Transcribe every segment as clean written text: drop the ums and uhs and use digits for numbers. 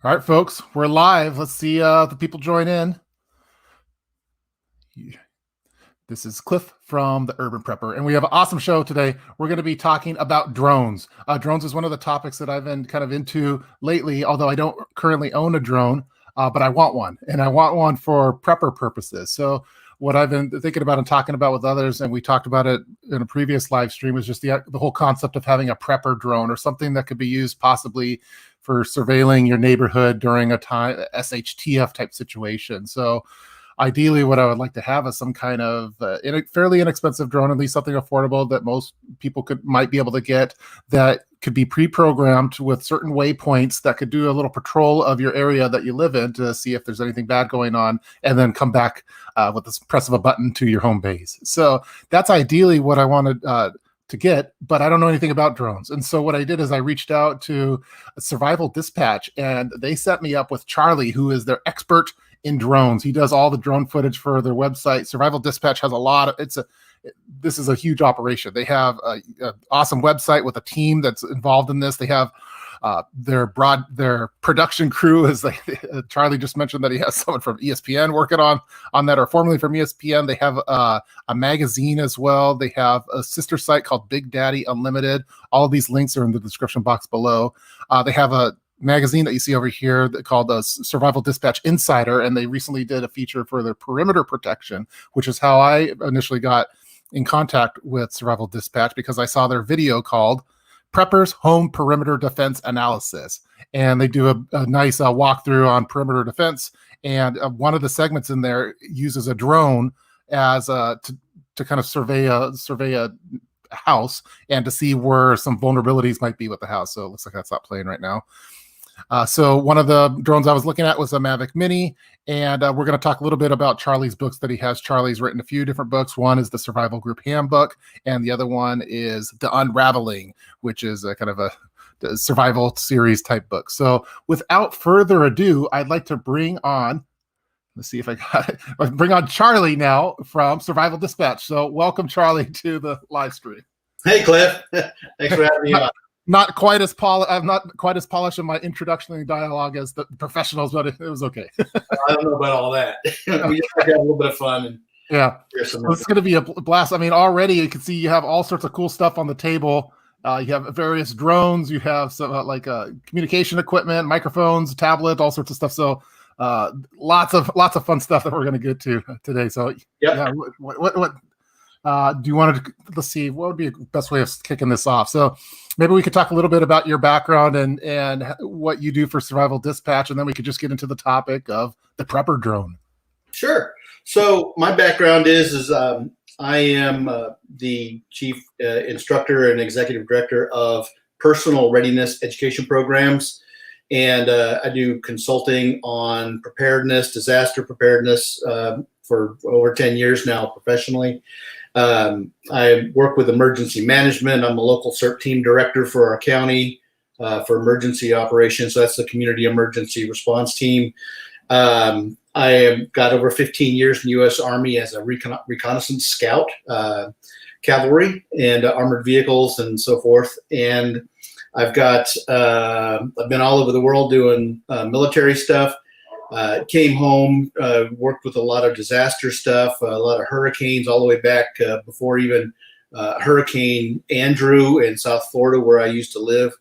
All right, folks, we're live. Let's see the people join in. This is Cliff from the Urban Prepper, and we have an awesome show today. We're going to be talking about drones. Drones is one of the topics that I've been kind of into lately, although I don't currently own a drone, but I want one, and I want one for prepper purposes. So what I've been thinking about and talking about with others, and we talked about it in a previous live stream, was just the whole concept of having a prepper drone or something that could be used possibly for surveilling your neighborhood during a SHTF type situation. So ideally, what I would like to have is some kind of fairly inexpensive drone, at least something affordable that most people might be able to get, that could be pre-programmed with certain waypoints that could do a little patrol of your area that you live in to see if there's anything bad going on, and then come back with the press of a button to your home base. So that's ideally what I wanted to get, but I don't know anything about drones. And so what I did is I reached out to Survival Dispatch, and they set me up with Charley, who is their expert in drones. He does all the drone footage for their website. Survival Dispatch has a lot of, this is a huge operation. They have an awesome website with a team that's involved in this. They have their production crew is like Charley just mentioned that he has someone from ESPN working on that, or formerly from ESPN. They have a magazine as well. They have a sister site called Big Daddy Unlimited. All of these links are in the description box below. They have a magazine that you see over here called the Survival Dispatch Insider, and they recently did a feature for their perimeter protection, which is how I initially got in contact with Survival Dispatch, because I saw their video called Preppers Home Perimeter Defense Analysis, and they do a nice walkthrough on perimeter defense, and one of the segments in there uses a drone as to kind of survey a house and to see where some vulnerabilities might be with the house. So it looks like that's not playing right now. So one of the drones I was looking at was a Mavic Mini, and we're going to talk a little bit about Charley's books that he has. Charley's written a few different books. One is the Survival Group Handbook, and the other one is The Unraveling, which is a kind of a survival series type book. So without further ado, I'd like to bring on, let's see if I got it, bring on Charley now from Survival Dispatch. So welcome, Charley, to the live stream. Hey, Cliff. Thanks for having me on. Not quite as polished in my introductory dialogue as the professionals, but it was okay. I don't know about all that. We just have a little bit of fun. And yeah, it's going to be a blast. I mean, already you can see you have all sorts of cool stuff on the table. You have various drones. You have some communication equipment, microphones, tablet, all sorts of stuff. So lots of fun stuff that we're going to get to today. So yeah, what do you want to, let's see, what would be the best way of kicking this off? So maybe we could talk a little bit about your background and what you do for Survival Dispatch, and then we could just get into the topic of the prepper drone. Sure. So my background is I am the chief instructor and executive director of personal readiness education programs, and I do consulting on preparedness, disaster preparedness for over 10 years now professionally. I work with emergency management. I'm a local CERT team director for our county for emergency operations. So that's the community emergency response team. I have got over 15 years in the U.S. Army as a reconnaissance scout, cavalry and armored vehicles and so forth. And I've been all over the world doing military stuff. Came home, worked with a lot of disaster stuff, a lot of hurricanes, all the way back before even Hurricane Andrew in South Florida, where I used to live.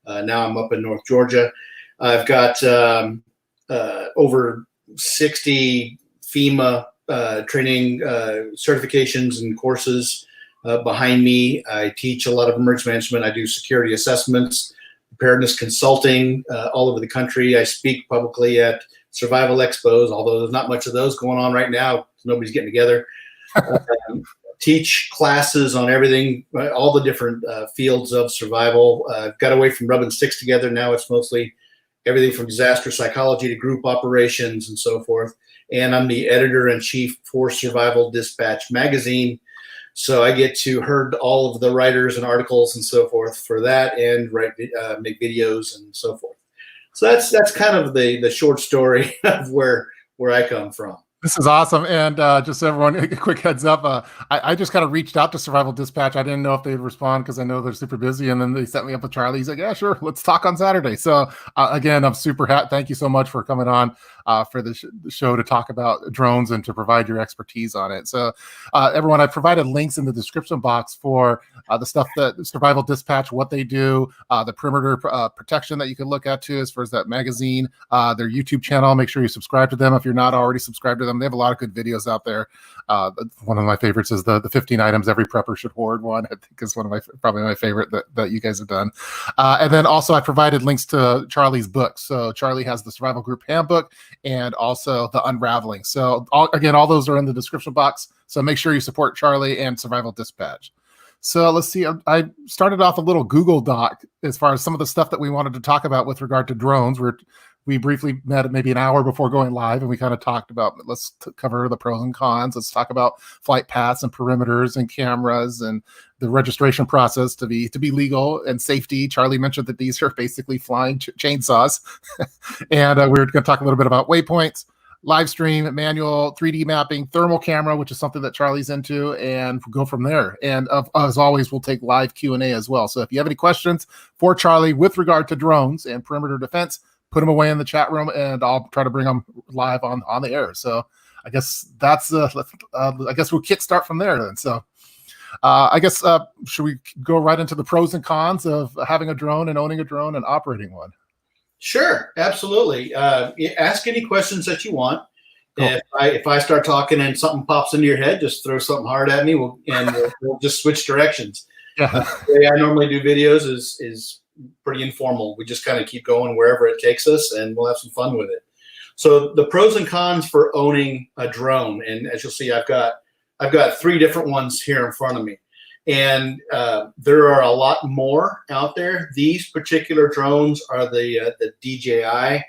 Now I'm up in North Georgia. I've got over 60 FEMA training certifications and courses behind me. I teach a lot of emergency management. I do security assessments, preparedness consulting all over the country. I speak publicly at survival expos, although there's not much of those going on right now. Nobody's getting together. Teach classes on everything, all the different fields of survival. Got away from rubbing sticks together. Now it's mostly everything from disaster psychology to group operations and so forth. And I'm the editor-in-chief for Survival Dispatch magazine. So I get to herd all of the writers and articles and so forth for that, and make videos and so forth. So that's kind of the short story of where I come from. This is awesome. And just so everyone, a quick heads up. I just kind of reached out to Survival Dispatch. I didn't know if they'd respond because I know they're super busy. And then they set me up with Charley. He's like, yeah, sure. Let's talk on Saturday. So again, I'm super happy. Thank you so much for coming on for the show to talk about drones and to provide your expertise on it. So everyone, I provided links in the description box for the stuff that Survival Dispatch, what they do, the perimeter protection that you can look at too, as far as that magazine, their YouTube channel. Make sure you subscribe to them if you're not already subscribed to them. They have a lot of good videos out there. One of my favorites is the 15 items every prepper should hoard one. I think is one of probably my favorite that you guys have done. And then also I provided links to Charley's books. So Charley has the Survival Group Handbook and also the Unraveling. So all those are in the description box. So make sure you support Charley and Survival Dispatch. So let's see. I started off a little Google Doc as far as some of the stuff that we wanted to talk about with regard to drones. We briefly met maybe an hour before going live, and we kind of talked about, let's cover the pros and cons. Let's talk about flight paths and perimeters and cameras and the registration process to be legal and safety. Charley mentioned that these are basically flying chainsaws. And we were going to talk a little bit about waypoints, live stream, manual, 3D mapping, thermal camera, which is something that Charley's into, and go from there. And as always, we'll take live Q&A as well. So if you have any questions for Charley with regard to drones and perimeter defense, put them away in the chat room, and I'll try to bring them live on the air. So I guess that's I guess we'll kickstart from there then. So I guess should we go right into the pros and cons of having a drone and owning a drone and operating one? Sure, absolutely. Ask any questions that you want. Cool. If I start talking and something pops into your head, just throw something hard at me, we'll just switch directions. Yeah. The way I normally do videos is pretty informal. We just kind of keep going wherever it takes us, and we'll have some fun with it. So the pros and cons for owning a drone, and as you'll see, I've got 3 different ones here in front of me, and there are a lot more out there. These particular drones are the DJI.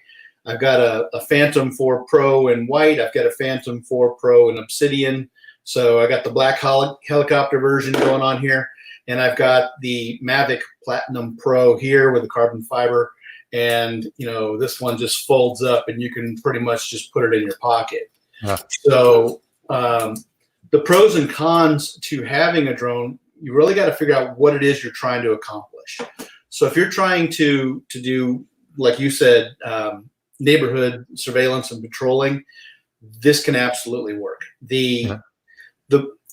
I've got a Phantom 4 Pro in white. I've got a Phantom 4 Pro in obsidian. So I got the black helicopter version going on here. And I've got the Mavic Platinum Pro here with the carbon fiber. And, this one just folds up and you can pretty much just put it in your pocket. Yeah. So the pros and cons to having a drone, you really got to figure out what it is you're trying to accomplish. So if you're trying to do, like you said, neighborhood surveillance and patrolling, this can absolutely work.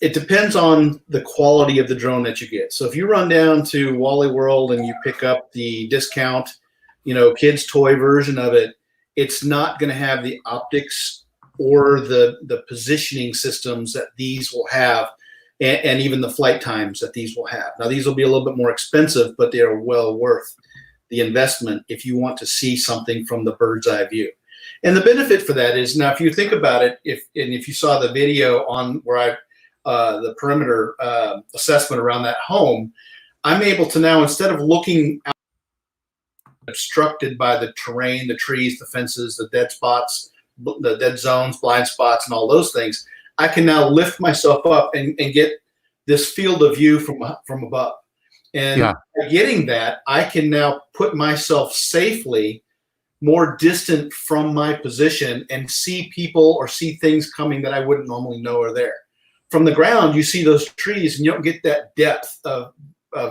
It depends on the quality of the drone that you get. So if you run down to Wally World and you pick up the discount, kids' toy version of it, it's not going to have the optics or the positioning systems that these will have, and even the flight times that these will have. Now, these will be a little bit more expensive, but they are well worth the investment if you want to see something from the bird's eye view. And the benefit for that is, now if you think about it, if you saw the video on where the perimeter assessment around that home, I'm able to now, instead of looking out obstructed by the terrain, the trees, the fences, the dead spots, the dead zones, blind spots, and all those things, I can now lift myself up and get this field of view from above. And by getting that, I can now put myself safely more distant from my position and see people or see things coming that I wouldn't normally know are there. From the ground, you see those trees and you don't get that depth of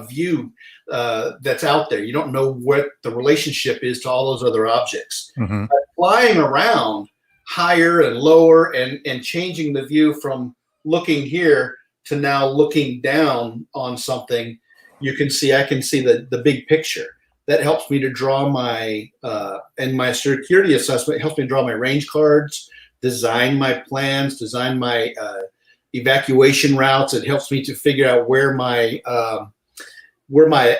view that's out there. You don't know what the relationship is to all those other objects. Mm-hmm. By flying around higher and lower and changing the view from looking here to now looking down on something, I can see the big picture. That helps me to draw my and my security assessment helps me draw my range cards, design my plans, design my evacuation routes. It helps me to figure out where my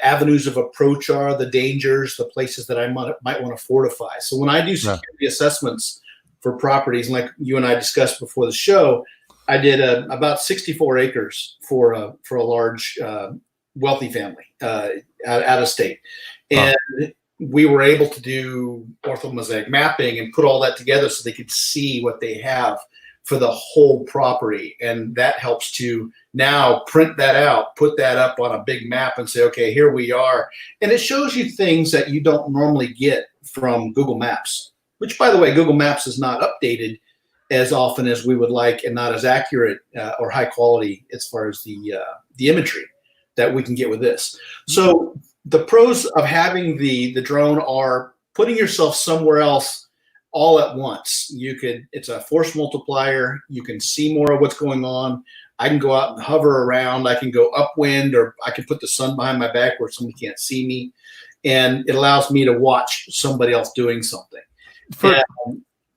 avenues of approach are, the dangers, the places that I might want to fortify. So when I do security assessments for properties, like you and I discussed before the show, I did about 64 acres for a large wealthy family out of state. And we were able to do orthomosaic mapping and put all that together so they could see what they have for the whole property. And that helps to now print that out, put that up on a big map and say, okay, here we are. And it shows you things that you don't normally get from Google Maps, which, by the way, Google Maps is not updated as often as we would like, and not as accurate or high quality as far as the imagery that we can get with this. So the pros of having the drone are putting yourself somewhere else all at once. It's a force multiplier. You can see more of what's going on. I can go out and hover around. I can go upwind, or I can put the sun behind my back where somebody can't see me. And it allows me to watch somebody else doing something.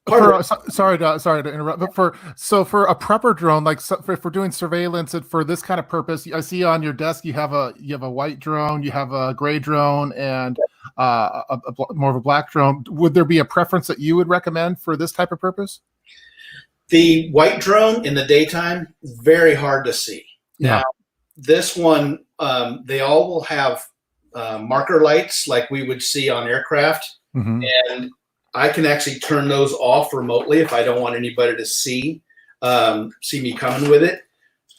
Sorry to interrupt, but for a prepper drone, like if we're doing surveillance and for this kind of purpose, I see on your desk you have a white drone, you have a gray drone, and more of a black drone. Would there be a preference that you would recommend for this type of purpose? The white drone in the daytime, very hard to see. Yeah. Now, this one, they all will have marker lights like we would see on aircraft, and I can actually turn those off remotely if I don't want anybody to see me coming with it.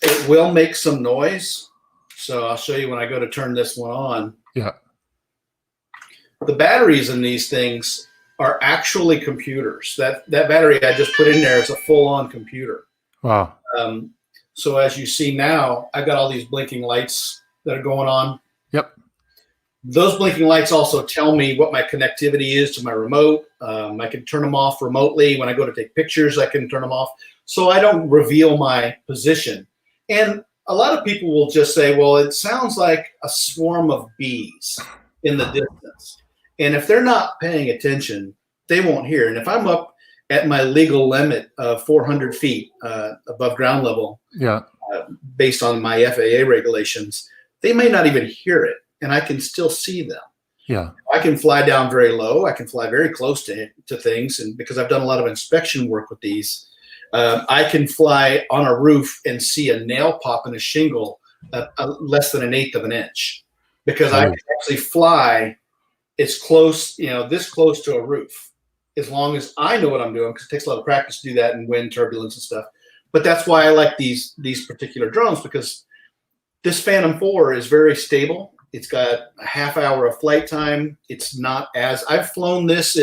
It will make some noise, so I'll show you when I go to turn this one on. Yeah. The batteries in these things are actually computers. That battery I just put in there is a full-on computer. Wow. So as you see now, I've got all these blinking lights that are going on. Yep. Those blinking lights also tell me what my connectivity is to my remote. I can turn them off remotely. When I go to take pictures, I can turn them off. So I don't reveal my position. And a lot of people will just say, well, it sounds like a swarm of bees in the distance. And if they're not paying attention, they won't hear. And if I'm up at my legal limit of 400 feet above ground level, based on my FAA regulations, they may not even hear it. And I can still see them. Yeah, I can fly down very low. I can fly very close to things, and because I've done a lot of inspection work with these, I can fly on a roof and see a nail pop in a shingle less than 1/8 of an inch, because I can actually fly as close, this close to a roof, as long as I know what I'm doing, because it takes a lot of practice to do that in wind turbulence and stuff. But that's why I like these particular drones, because this Phantom 4 is very stable. It's got a half hour of flight time. It's not as, I've flown this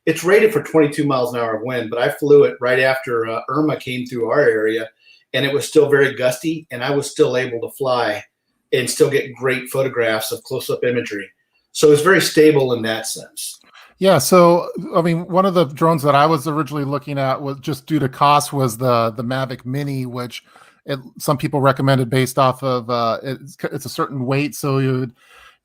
it's rated for 22 miles an hour of wind, but I flew it right after Irma came through our area, and it was still very gusty, and I was still able to fly and still get great photographs of close-up imagery. So it's very stable in that sense. Yeah. So, I mean, one of the drones that I was originally looking at was just due to cost was the Mavic Mini, which some people recommended based off of it's a certain weight, so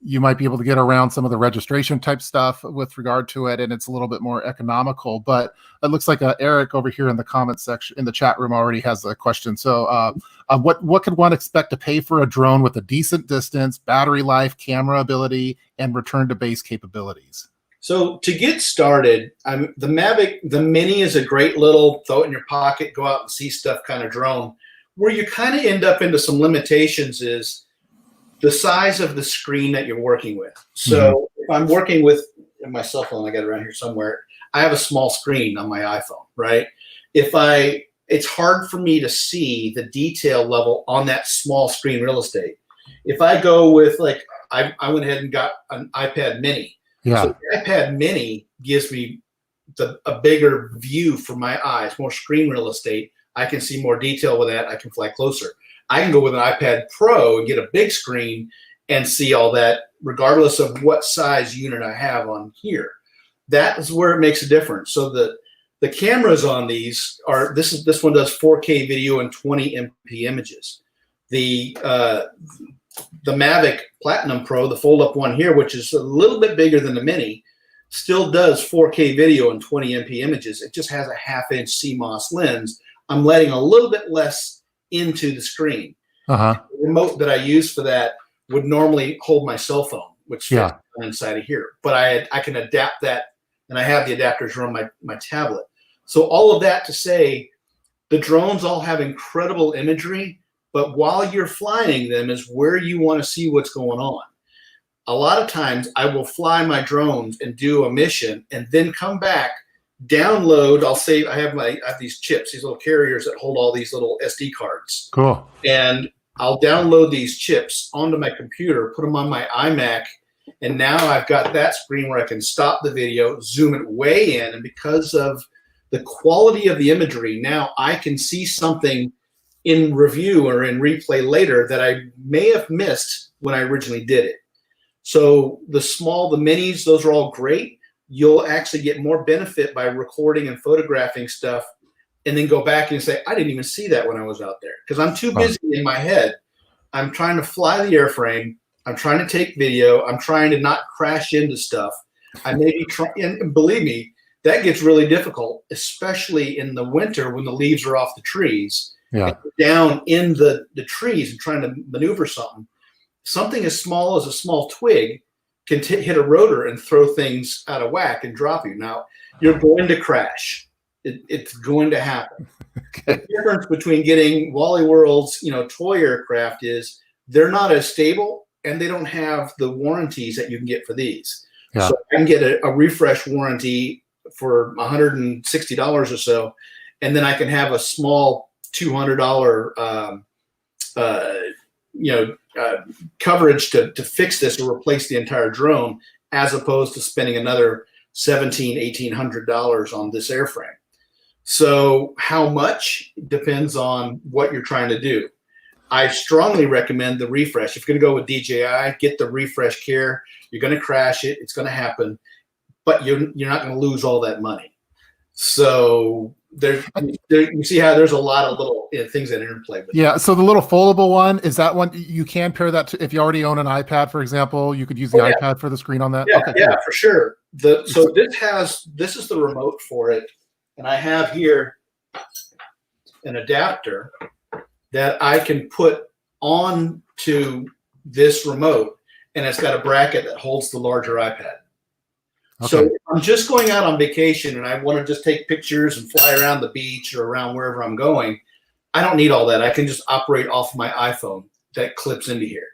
you might be able to get around some of the registration type stuff with regard to it, and it's a little bit more economical. But it looks like Eric over here in the comment section in the chat room already has a question. So what could one expect to pay for a drone with a decent distance, battery life, camera ability, and return to base capabilities? So to get started, the Mavic, the Mini is a great little throw it in your pocket, go out and see stuff kind of drone. Where you kind of end up into some limitations is the size of the screen that you're working with. So if I'm working with my cell phone, I got it around here somewhere, I have a small screen on my iPhone, right? It's hard for me to see the detail level on that small screen real estate. If I go with I went ahead and got an iPad Mini. Yeah. So the iPad Mini gives me a bigger view for my eyes, more screen real estate. I can see more detail with that. I can fly closer. I can go with an iPad Pro and get a big screen and see all that, regardless of what size unit I have on here. That is where it makes a difference. So the cameras on these are this one does 4K video and 20 MP images. The Mavic Platinum Pro, the fold-up one here, which is a little bit bigger than the Mini, still does 4K video and 20 MP images. It just has a 1/2-inch CMOS lens. I'm letting a little bit less into the screen. The remote that I use for that would normally hold my cell phone, which fits inside of here. But I can adapt that, and I have the adapters run my tablet. So all of that to say, the drones all have incredible imagery, but while you're flying them is where you want to see what's going on. A lot of times I will fly my drones and do a mission and then come back, download. I have these chips, these little carriers that hold all these little SD cards. Cool. And I'll download these chips onto my computer, put them on my iMac, and now I've got that screen where I can stop the video, zoom it way in, and because of the quality of the imagery. Now I can see something in review or in replay later that I may have missed when I originally did it. So the minis, those are all great. You'll actually get more benefit by recording and photographing stuff and then go back and say, I didn't even see that when I was out there, because I'm too busy in my head. I'm trying to fly the airframe. I'm trying to take video. I'm trying to not crash into stuff. I may be trying, and believe me, that gets really difficult, especially in the winter when the leaves are off the trees. Yeah. Down in the trees and trying to maneuver something. Something as small as a small twig can hit a rotor and throw things out of whack and drop you. Now, you're going to crash. It's going to happen. Okay. The difference between getting Wally World's, toy aircraft is they're not as stable and they don't have the warranties that you can get for these. Yeah. So I can get a refresh warranty for $160 or so, and then I can have a small $200 coverage to fix this or replace the entire drone, as opposed to spending another $1,800 on this airframe. So how much depends on what you're trying to do. I strongly recommend the refresh. If you're going to go with DJI, get the refresh care. You're going to crash it. It's going to happen, but you're not going to lose all that money. So you see how there's a lot of little things that interplay. Yeah. So the little foldable one, is that one you can pair that to, if you already own an iPad, for example, you could use the iPad for the screen on that? Yeah, okay, yeah, for sure. So this is the remote for it. And I have here an adapter that I can put on to this remote, and it's got a bracket that holds the larger iPad. Okay. So if I'm just going out on vacation and I want to just take pictures and fly around the beach or around wherever I'm going, I don't need all that. I can just operate off my iPhone that clips into here.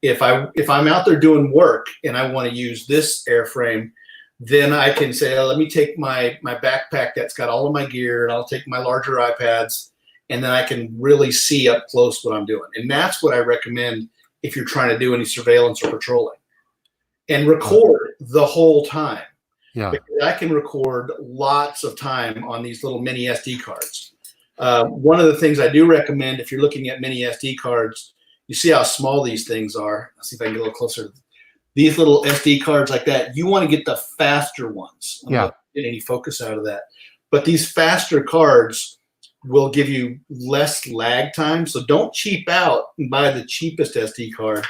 If I'm out there doing work and I want to use this airframe, then I can say, let me take my backpack that's got all of my gear, and I'll take my larger iPads, and then I can really see up close what I'm doing. And that's what I recommend if you're trying to do any surveillance or patrolling. And record the whole time. Yeah. Because I can record lots of time on these little mini SD cards. One of the things I do recommend, if you're looking at mini SD cards, you see how small these things are. Let's see if I can get a little closer. These little SD cards like that, you want to get the faster ones. I'm not getting any focus out of that. But these faster cards will give you less lag time. So don't cheap out and buy the cheapest SD card.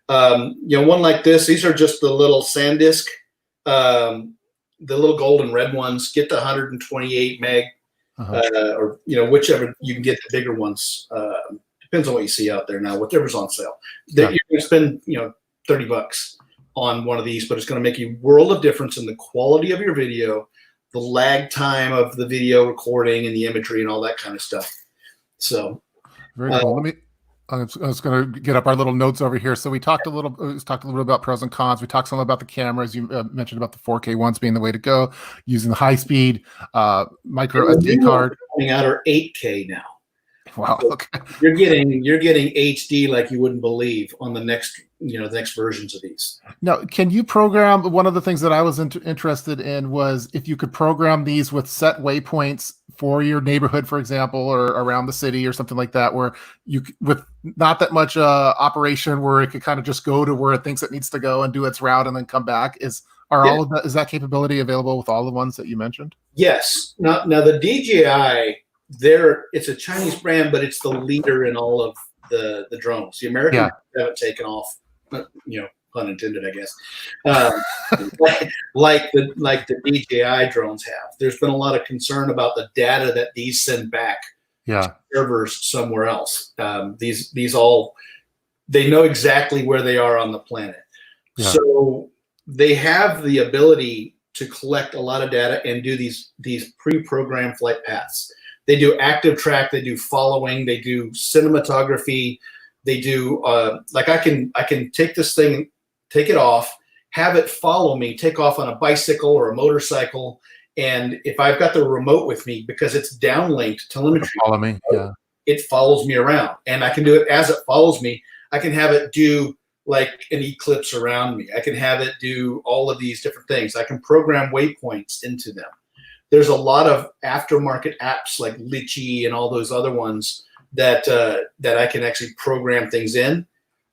One like this, these are just the little SanDisk, the little gold and red ones. Get the 128 meg, or whichever you can get, the bigger ones. Depends on what you see out there now, whatever's on sale. You're going to spend $30 on one of these, but it's going to make a world of difference in the quality of your video, the lag time of the video recording and the imagery and all that kind of stuff. So very cool. I was going to get up our little notes over here. So we talked a little bit about pros and cons. We talked some about the cameras. You mentioned about the 4K ones being the way to go, using the high speed micro SD card. Coming out are 8K now. Wow. So okay. You're getting HD like you wouldn't believe on the next versions of these. Now, can you program? One of the things that I was interested in was if you could program these with set waypoints for your neighborhood, for example, or around the city or something like that, where you, with not that much operation, where it could kind of just go to where it thinks it needs to go and do its route and then come back. Is that capability available with all the ones that you mentioned? Yes. Now the DJI, it's a Chinese brand, but it's the leader in all of the drones. The Americans haven't taken off, pun intended, I guess. Like the DJI drones have. There's been a lot of concern about the data that these send back to servers somewhere else. These all, they know exactly where they are on the planet. Yeah. So they have the ability to collect a lot of data and do these pre-programmed flight paths. They do active track, they do following, they do cinematography, they do I can take this thing, take it off, have it follow me, take off on a bicycle or a motorcycle, and if I've got the remote with me, because it's downlinked telemetry, follow me, it follows me around, and I can do it as it follows me. I can have it do like an eclipse around me. I can have it do all of these different things. I can program waypoints into them. There's a lot of aftermarket apps like Litchi and all those other ones that I can actually program things in,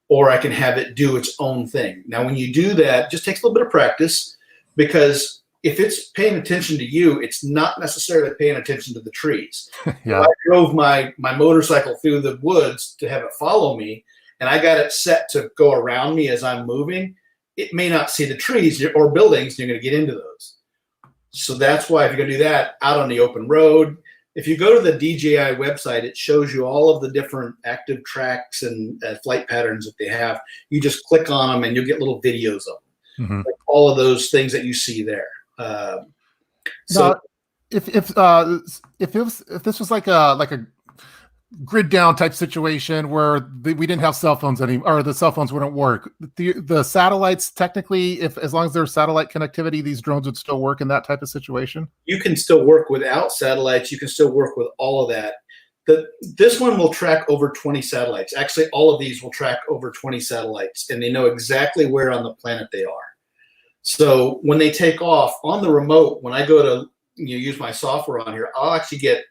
or I can have it do its own thing. Now, when you do that, it just takes a little bit of practice, because if it's paying attention to you, it's not necessarily paying attention to the trees. Yeah. If I drove my motorcycle through the woods to have it follow me, and I got it set to go around me as I'm moving, it may not see the trees or buildings, and you're going to get into those. So that's why if you're going to do that out on the open road, if you go to the DJI website, it shows you all of the different active tracks and flight patterns that they have. You just click on them and you'll get little videos of them. Mm-hmm. Like all of those things that you see there. So now, if this was like a grid down type situation where we didn't have cell phones anymore, or the cell phones wouldn't work, the satellites, technically, as long as there's satellite connectivity, these drones would still work in that type of situation? You can still work without satellites. You can still work with all of that. This one will track over 20 satellites. Actually, all of these will track over 20 satellites, and they know exactly where on the planet they are. So when they take off on the remote, when I go to use my software on here, I'll actually get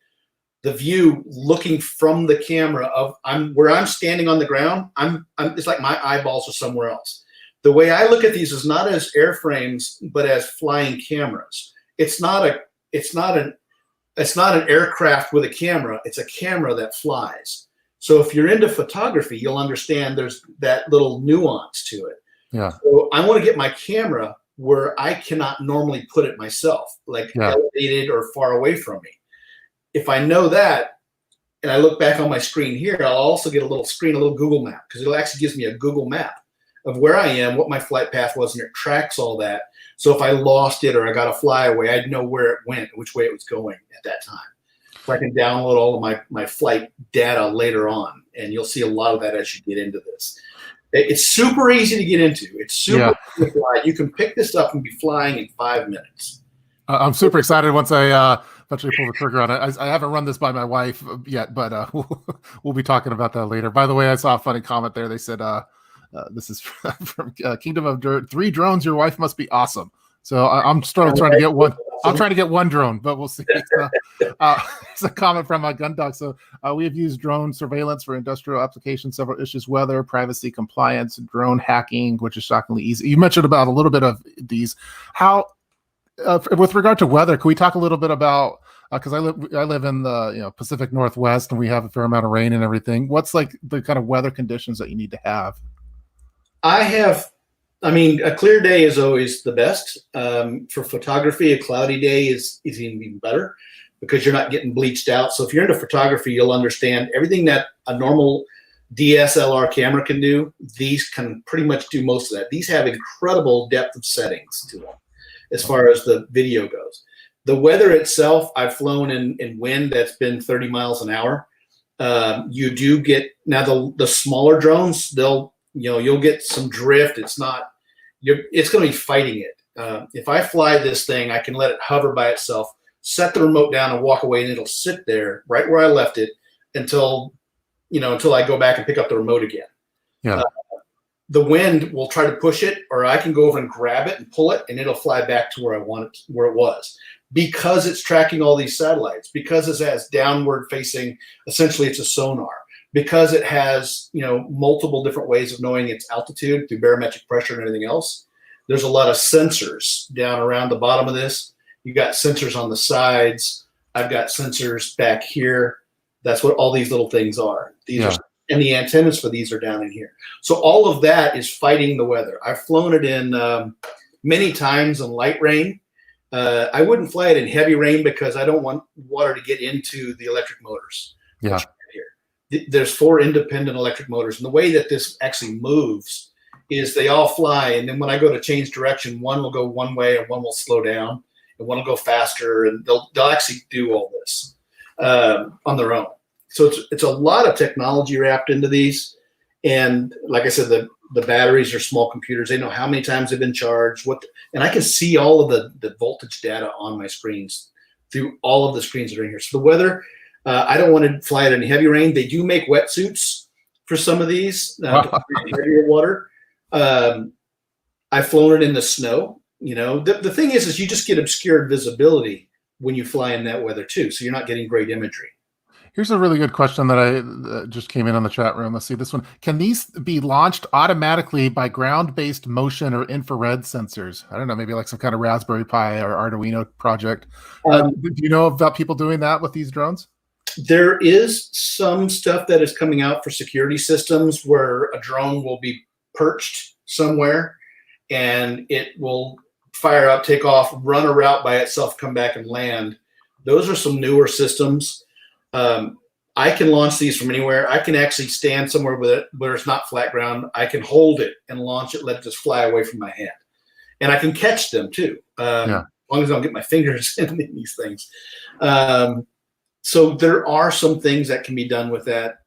the view looking from the camera of where I'm standing on the ground. It's like my eyeballs are somewhere else. The way I look at these is not as airframes, but as flying cameras. It's not an aircraft with a camera. It's a camera that flies. So if you're into photography, you'll understand there's that little nuance to it. Yeah. So I want to get my camera where I cannot normally put it myself, like elevated or far away from me. If I know that, and I look back on my screen here, I'll also get a little Google map, because it actually gives me a Google map of where I am, what my flight path was, and it tracks all that. So if I lost it or I got a flyaway, I'd know where it went, which way it was going at that time. So I can download all of my flight data later on, and you'll see a lot of that as you get into this. It's super easy to get into. It's super easy to fly. You can pick this up and be flying in 5 minutes. I'm super excited once I eventually pull the trigger on it. I haven't run this by my wife yet, but we'll be talking about that later. By the way, I saw a funny comment there. They said, this is from Kingdom of Dirt, 3 drones. Your wife must be awesome. So I'm still trying to get one. I'm trying to get one drone, but we'll see. It's a comment from Gundog. So we have used drone surveillance for industrial applications, several issues, weather, privacy, compliance, drone hacking, which is shockingly easy. You mentioned about a little bit of these. How, with regard to weather, can we talk a little bit about, because I live in the Pacific Northwest, and we have a fair amount of rain and everything. What's like the kind of weather conditions that you need to have? A clear day is always the best. For photography, a cloudy day is even better, because you're not getting bleached out. So if you're into photography, you'll understand everything that a normal DSLR camera can do. These can pretty much do most of that. These have incredible depth of settings to them as far as the video goes. The weather itself, I've flown in wind that's been 30 miles an hour. You do get, now the smaller drones, you'll get some drift. It's going to be fighting it. If I fly this thing, I can let it hover by itself, set the remote down and walk away, and it'll sit there right where I left it until I go back and pick up the remote again. Yeah. The wind will try to push it, or I can go over and grab it and pull it, and it'll fly back to where I want it, where it was, because it's tracking all these satellites, because it has downward facing, essentially it's a sonar, because it has, multiple different ways of knowing its altitude through barometric pressure and everything else. There's a lot of sensors down around the bottom of this. You got sensors on the sides. I've got sensors back here. That's what all these little things are. These are, and the antennas for these are down in here. So all of that is fighting the weather. I've flown it in many times in light rain. I wouldn't fly it in heavy rain because I don't want water to get into the electric motors. Yeah. There's 4 independent electric motors, and the way that this actually moves is they all fly, and then when I go to change direction, one will go one way and one will slow down, and one will go faster, and they'll actually do all this on their own. So it's a lot of technology wrapped into these, and like I said, the batteries are small computers. They know how many times they've been charged, and I can see all of the voltage data on my screens through all of the screens that are in here. So the weather. I don't want to fly it in heavy rain. They do make wetsuits for some of these, heavier water. I've flown it in the snow. The thing is you just get obscured visibility when you fly in that weather too. So you're not getting great imagery. Here's a really good question that I just came in on the chat room. Let's see this one. Can these be launched automatically by ground-based motion or infrared sensors? I don't know, maybe like some kind of Raspberry Pi or Arduino project. Do you know about people doing that with these drones? There is some stuff that is coming out for security systems where a drone will be perched somewhere and it will fire up, take off, run a route by itself, come back and land. Those are some newer systems. I can launch these from anywhere. I can actually stand somewhere with it where it's not flat ground. I can hold it and launch it, let it just fly away from my hand. And I can catch them too, as long as I don't get my fingers in these things. So there are some things that can be done with that.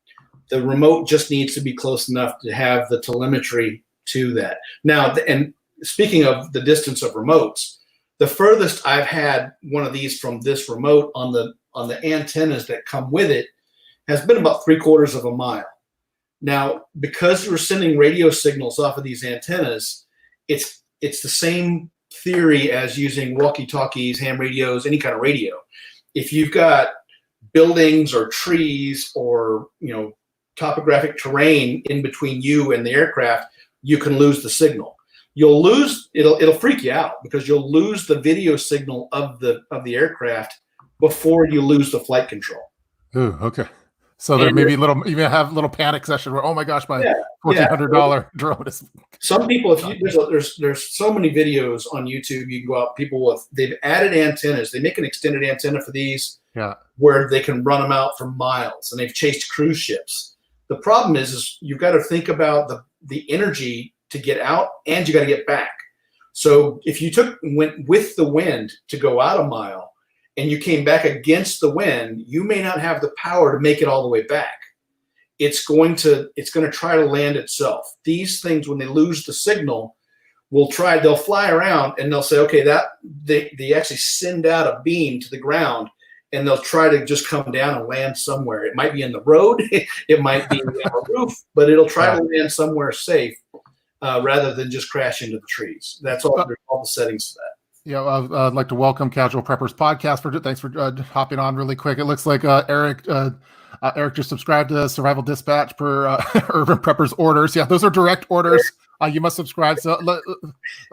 The remote just needs to be close enough to have the telemetry to that. Now, and speaking of the distance of remotes, the furthest I've had one of these from this remote on the antennas that come with it has been about 3/4 of a mile. Now, because we're sending radio signals off of these antennas, it's the same theory as using walkie-talkies, ham radios, any kind of radio. If you've got buildings or trees or topographic terrain in between you and the aircraft, you can lose the signal. You'll lose it'll freak you out because you'll lose the video signal of the aircraft before you lose the flight control. Ooh, okay. So there may be you may have a little panic session where, oh my gosh, my $1,400 drone is. Some people, there's so many videos on YouTube. You can go out. They've added antennas. They make an extended antenna for these, where they can run them out for miles, and they've chased cruise ships. The problem is you've got to think about the energy to get out, and you got to get back. So if you went with the wind to go out a mile, and you came back against the wind, you may not have the power to make it all the way back. It's going to try to land itself. These things, when they lose the signal, they'll fly around and they'll say, okay, they actually send out a beam to the ground and they'll try to just come down and land somewhere. It might be in the road, it might be on a roof, but it'll try to land somewhere safe rather than just crash into the trees. That's all the settings for that. Yeah, I'd like to welcome Casual Preppers Podcast. Thanks for hopping on really quick. It looks like Eric just subscribed to Survival Dispatch per Urban Preppers orders. Yeah, those are direct orders. You must subscribe. So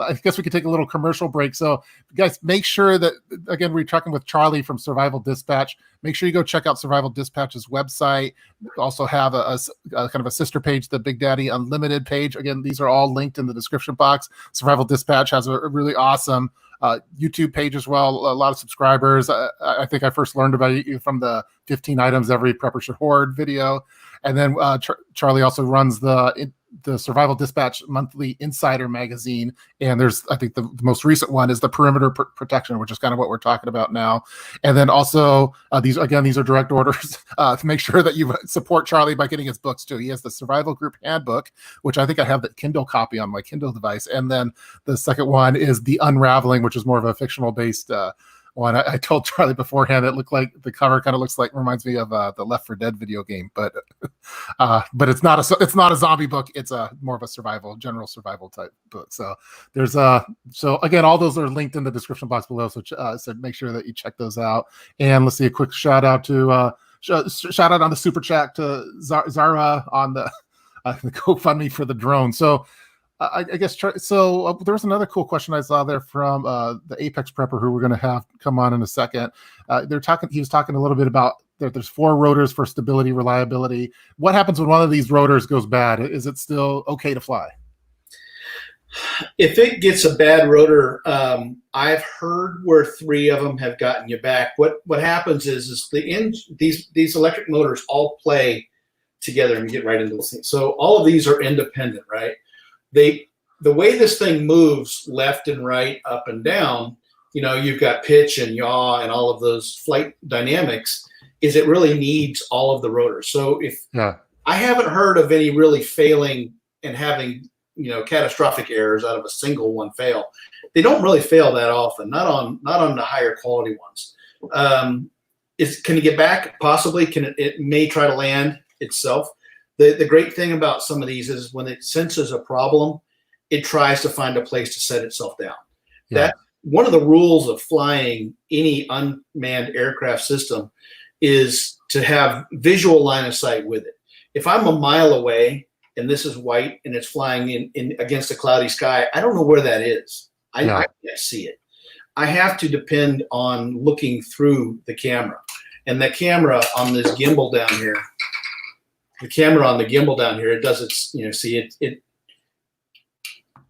I guess we could take a little commercial break. So guys, make sure that, again, we're talking with Charley from Survival Dispatch. Make sure you go check out Survival Dispatch's website. We also have a kind of a sister page, the Big Daddy Unlimited page. Again, these are all linked in the description box. Survival Dispatch has a really awesome YouTube page as well. A lot of subscribers. I think I first learned about you from the 15 items every prepper should hoard video. And then Charley also runs the Survival Dispatch monthly insider magazine. And I think the most recent one is the Perimeter Protection, which is kind of what we're talking about now. And then also these are direct orders to make sure that you support Charley by getting his books too. He has the Survival Group Handbook, which I think I have the Kindle copy on my Kindle device. And then the second one is the Unraveling, which is more of a fictional based one. I told Charley beforehand it looked like the cover kind of reminds me of the Left 4 Dead video game, but it's not a zombie book. It's more of a general survival type book. So there's so again, all those are linked in the description box below. So make sure that you check those out. And let's see, a quick shout out on the super chat to Zara on the GoFundMe for the drone. So I guess so. There was another cool question I saw there from the Apex prepper who we're going to have come on in a second. He was talking a little bit about there's 4 rotors for stability, reliability. What happens when one of these rotors goes bad? Is it still okay to fly? If it gets a bad rotor, I've heard where 3 of them have gotten you back. What happens is these electric motors all play together and get right into the thing. So all of these are independent, right? The way this thing moves left and right, up and down, you've got pitch and yaw and all of those flight dynamics, is it really needs all of the rotors. So I haven't heard of any really failing and having, catastrophic errors out of a single one fail. They don't really fail that often, not on the higher quality ones. Can you get back? Possibly. It may try to land itself. The great thing about some of these is when it senses a problem, it tries to find a place to set itself down. Yeah. one of the rules of flying any unmanned aircraft system is to have visual line of sight with it. If I'm a mile away and this is white and it's flying in against a cloudy sky, I don't know where that is. I can't see it. I have to depend on looking through the camera. And the camera on this gimbal down here, it does its, see it.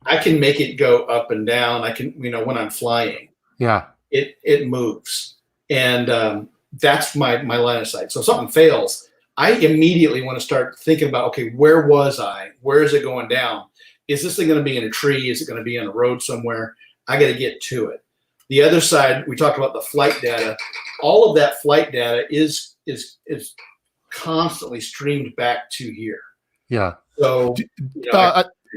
I can make it go up and down. I can, when I'm flying, it moves. And that's my line of sight. So if something fails, I immediately want to start thinking about, okay, where was I? Where is it going down? Is this thing going to be in a tree? Is it going to be on a road somewhere? I got to get to it. The other side, we talked about the flight data. All of that flight data is constantly streamed back to here. Yeah. So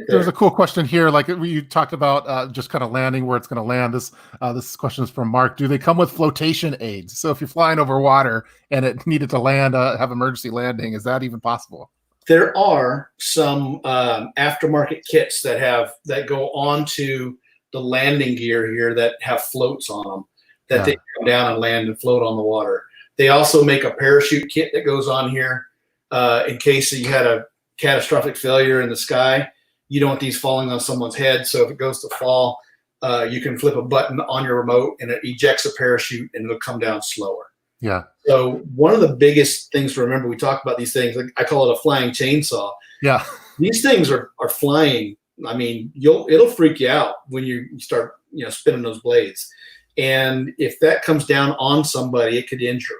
there's a cool question here. Like you talked about just kind of landing where it's going to land. This question is from Mark. Do they come with flotation aids? So if you're flying over water and it needed to land, have emergency landing, is that even possible? There are some aftermarket kits that go onto the landing gear here that have floats on them that they come down and land and float on the water. They also make a parachute kit that goes on here in case you had a catastrophic failure in the sky. You don't want these falling on someone's head. So if it goes to fall, you can flip a button on your remote and it ejects a parachute and it'll come down slower. Yeah. So one of the biggest things to remember, we talk about these things, like I call it a flying chainsaw. Yeah. These things are flying. I mean, it'll freak you out when you start, spinning those blades. And if that comes down on somebody, it could injure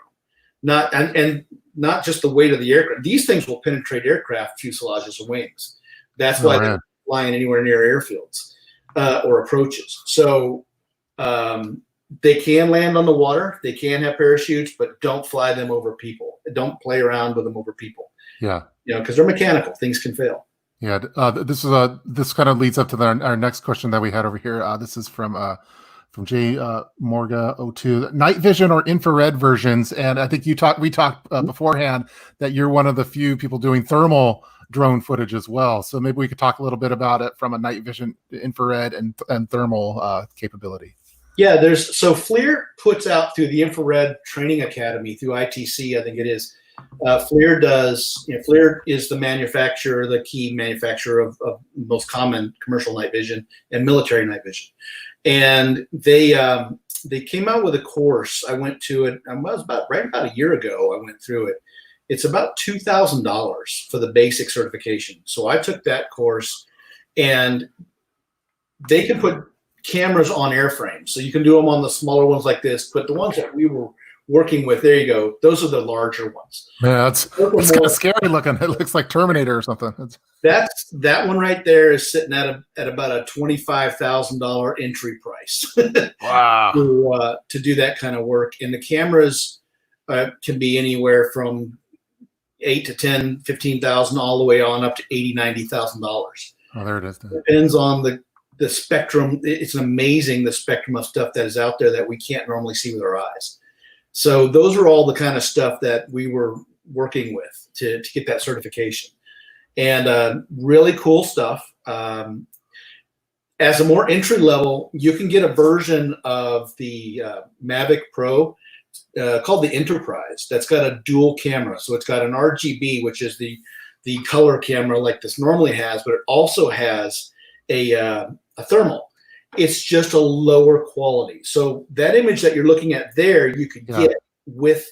them. Not just the weight of the aircraft. These things will penetrate aircraft fuselages and wings. That's why they're flying anywhere near airfields or approaches. So they can land on the water. They can have parachutes, but don't fly them over people. Don't play around with them over people. Yeah. Because they're mechanical. Things can fail. Yeah, this kind of leads up to our next question that we had over here. This is from J Morga 02. Night vision or infrared versions, and I think we talked beforehand that you're one of the few people doing thermal drone footage as well. So maybe we could talk a little bit about it from a night vision, infrared, and thermal capability. Yeah, so FLIR puts out through the Infrared Training Academy through ITC, I think it is. FLIR is the key manufacturer of most common commercial night vision and military night vision. And they came out with a course. I went to it. It was about a year ago. I went through it. It's about $2,000 for the basic certification. So I took that course, and they can put cameras on airframes. So you can do them on the smaller ones like this, but the ones that we were working with, there you go. Those are the larger ones. Yeah, it's kind of scary looking. It looks like Terminator or something. That one right there is sitting at about a $25,000 entry price. Wow. To do that kind of work, and the cameras can be anywhere from $8,000 to $10,000, $15,000 all the way on up to $80,000, $90,000. Oh, there it is. Depends on the spectrum. It's amazing the spectrum of stuff that is out there that we can't normally see with our eyes. So those are all the kind of stuff that we were working with to get that certification, and really cool stuff. As a more entry level, you can get a version of the Mavic Pro called the Enterprise that's got a dual camera. So it's got an RGB, which is the color camera like this normally has, but it also has a thermal. It's just a lower quality. So that image that you're looking at there, you could get with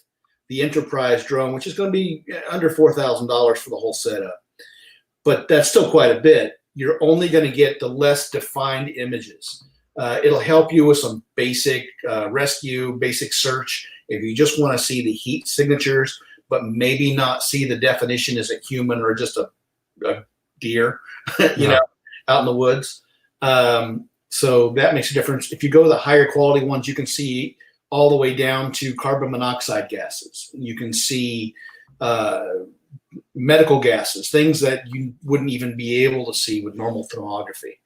the Enterprise drone, which is going to be under $4,000 for the whole setup. But that's still quite a bit. You're only going to get the less defined images. It'll help you with some basic rescue, basic search. If you just want to see the heat signatures, but maybe not see the definition as a human or just a deer, out in the woods. So that makes a difference. If you go to the higher quality ones, you can see all the way down to carbon monoxide gases. You can see medical gases, things that you wouldn't even be able to see with normal thermography.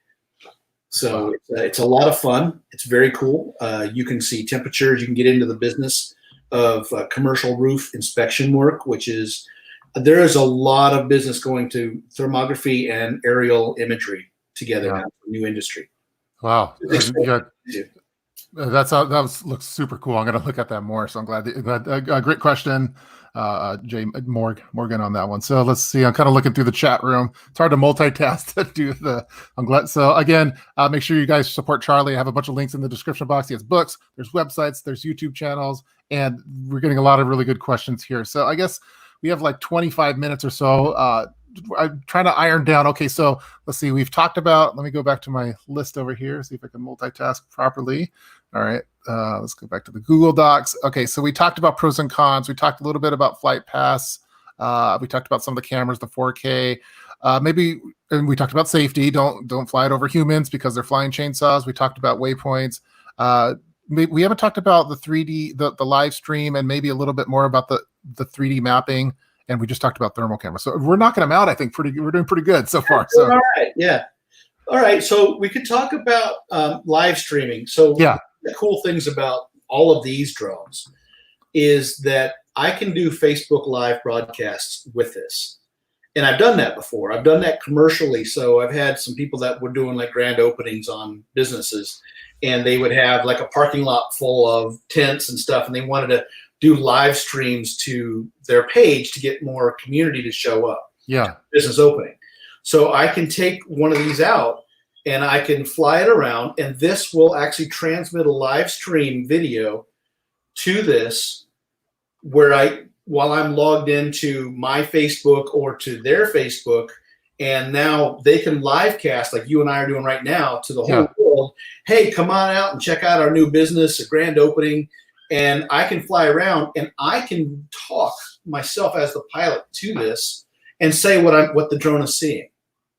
So it's a lot of fun. It's very cool. You can see temperatures. You can get into the business of commercial roof inspection work, there is a lot of business going to thermography and aerial imagery together now, new industry. Wow. looks super cool. I'm going to look at that more. So I'm glad great question, Jay Morgan on that one. So let's see. I'm kind of looking through the chat room. It's hard to multitask to do I'm glad. So again, make sure you guys support Charley. I have a bunch of links in the description box. He has books, there's websites, there's YouTube channels, and we're getting a lot of really good questions here. So I guess we have like 25 minutes or so. I'm trying to iron down. Okay, so let's see. We've talked about, let me go back to my list over here, see if I can multitask properly. All right, let's go back to the Google Docs. Okay, so we talked about pros and cons. We talked a little bit about Flight Pass. We talked about some of the cameras, the 4K. And we talked about safety. Don't fly it over humans because they're flying chainsaws. We talked about waypoints. We haven't talked about the 3D, the live stream, and maybe a little bit more about the 3D mapping. And we just talked about thermal cameras. So we're knocking them out, I think, we're doing pretty good so far. So all right, yeah. All right, so we could talk about live streaming. So yeah, the cool things about all of these drones is that I can do Facebook Live broadcasts with this. And I've done that before. I've done that commercially. So I've had some people that were doing like grand openings on businesses, and they would have like a parking lot full of tents and stuff, and they wanted to do live streams to their page to get more community to show up. Yeah. Business opening. So I can take one of these out and I can fly it around, and this will actually transmit a live stream video to this while I'm logged into my Facebook or to their Facebook, and now they can live cast like you and I are doing right now to the whole world. Hey, come on out and check out our new business, a grand opening. And I can fly around and I can talk myself as the pilot to this and say what the drone is seeing.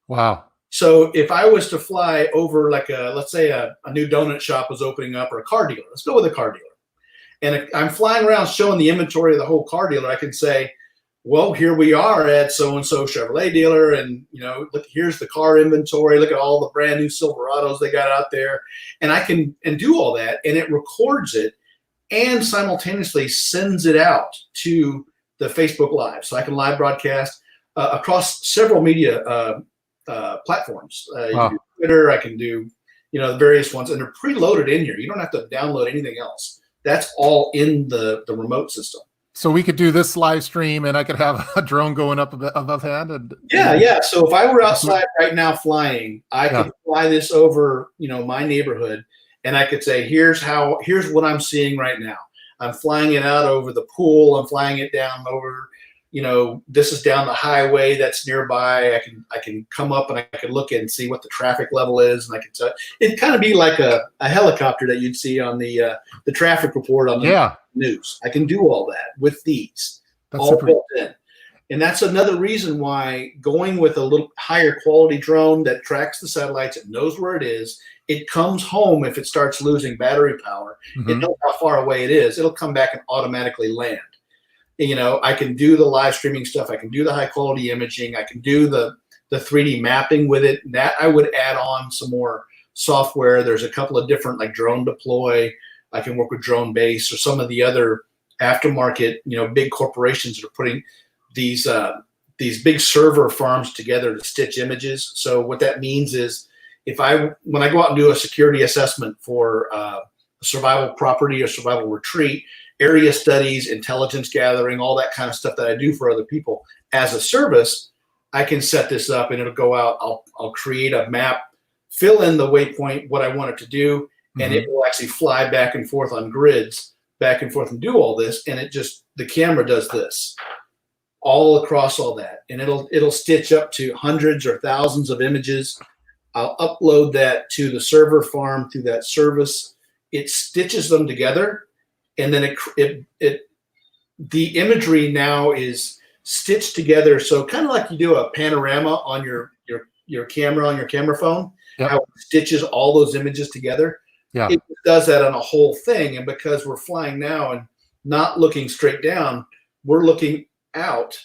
Wow. So if I was to fly over like let's say a new donut shop was opening up, or a car dealer, let's go with a car dealer. And I'm flying around showing the inventory of the whole car dealer. I can say, well, here we are at so-and-so Chevrolet dealer. And, look, here's the car inventory. Look at all the brand new Silverados they got out there. And I can do all that, and it records it and simultaneously sends it out to the Facebook Live. So I can live broadcast across several media platforms. You can do Twitter, I can do, the various ones, and they're preloaded in here. You don't have to download anything else. That's all in the remote system. So we could do this live stream, and I could have a drone going up above hand. Yeah. So if I were outside right now flying, I could fly this over, my neighborhood, and I could say, here's what I'm seeing right now. I'm flying it out over the pool. I'm flying it down over, this is down the highway that's nearby. I can come up and I can look and see what the traffic level is, and I can tell. It'd kind of be like a helicopter that you'd see on the traffic report on the news. I can do all that with these. That's all built in. And that's another reason why going with a little higher quality drone that tracks the satellites, it knows where it is. It comes home if it starts losing battery power. Mm-hmm. It knows how far away it is. It'll come back and automatically land. I can do the live streaming stuff. I can do the high quality imaging. I can do the 3D mapping with it. That I would add on some more software. There's a couple of different like Drone Deploy. I can work with Drone Base or some of the other aftermarket, big corporations that are putting these big server farms together to stitch images. So what that means is when I go out and do a security assessment for a survival property or survival retreat, area studies, intelligence gathering, all that kind of stuff that I do for other people as a service, I can set this up and it'll go out. I'll create a map, fill in the waypoint, what I want it to do, and it will actually fly back and forth on grids, back and forth and do all this. And the camera does this all across all that. And it'll stitch up to hundreds or thousands of images. I'll upload that to the server farm through that service. It stitches them together. And then the imagery now is stitched together. So kind of like you do a panorama on your camera, on your camera phone, how it stitches all those images together. Yeah. It does that on a whole thing. And because we're flying now and not looking straight down, we're looking out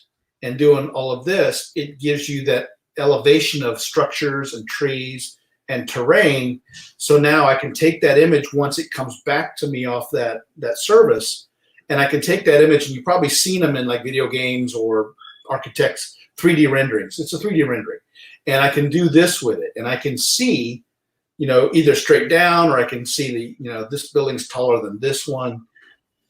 and doing all of this. It gives you that elevation of structures and trees and terrain. So now I can take that image once it comes back to me off that service, and I can take that image, and you've probably seen them in like video games or architects 3D renderings. It's a 3D rendering, and I can do this with it, and I can see either straight down, or I can see this building's taller than this one.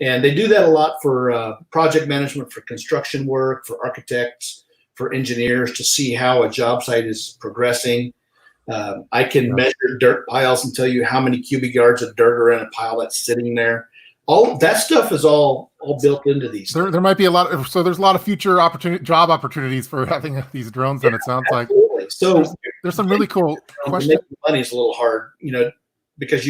And they do that a lot for project management, for construction work, for architects, for engineers, to see how a job site is progressing. I can measure dirt piles and tell you how many cubic yards of dirt are in a pile that's sitting there. All that stuff is all built into these. There might be a lot so there's a lot of future job opportunities for having these drones. And it sounds absolutely. like so there's some really cool questions. Making money is a little hard, because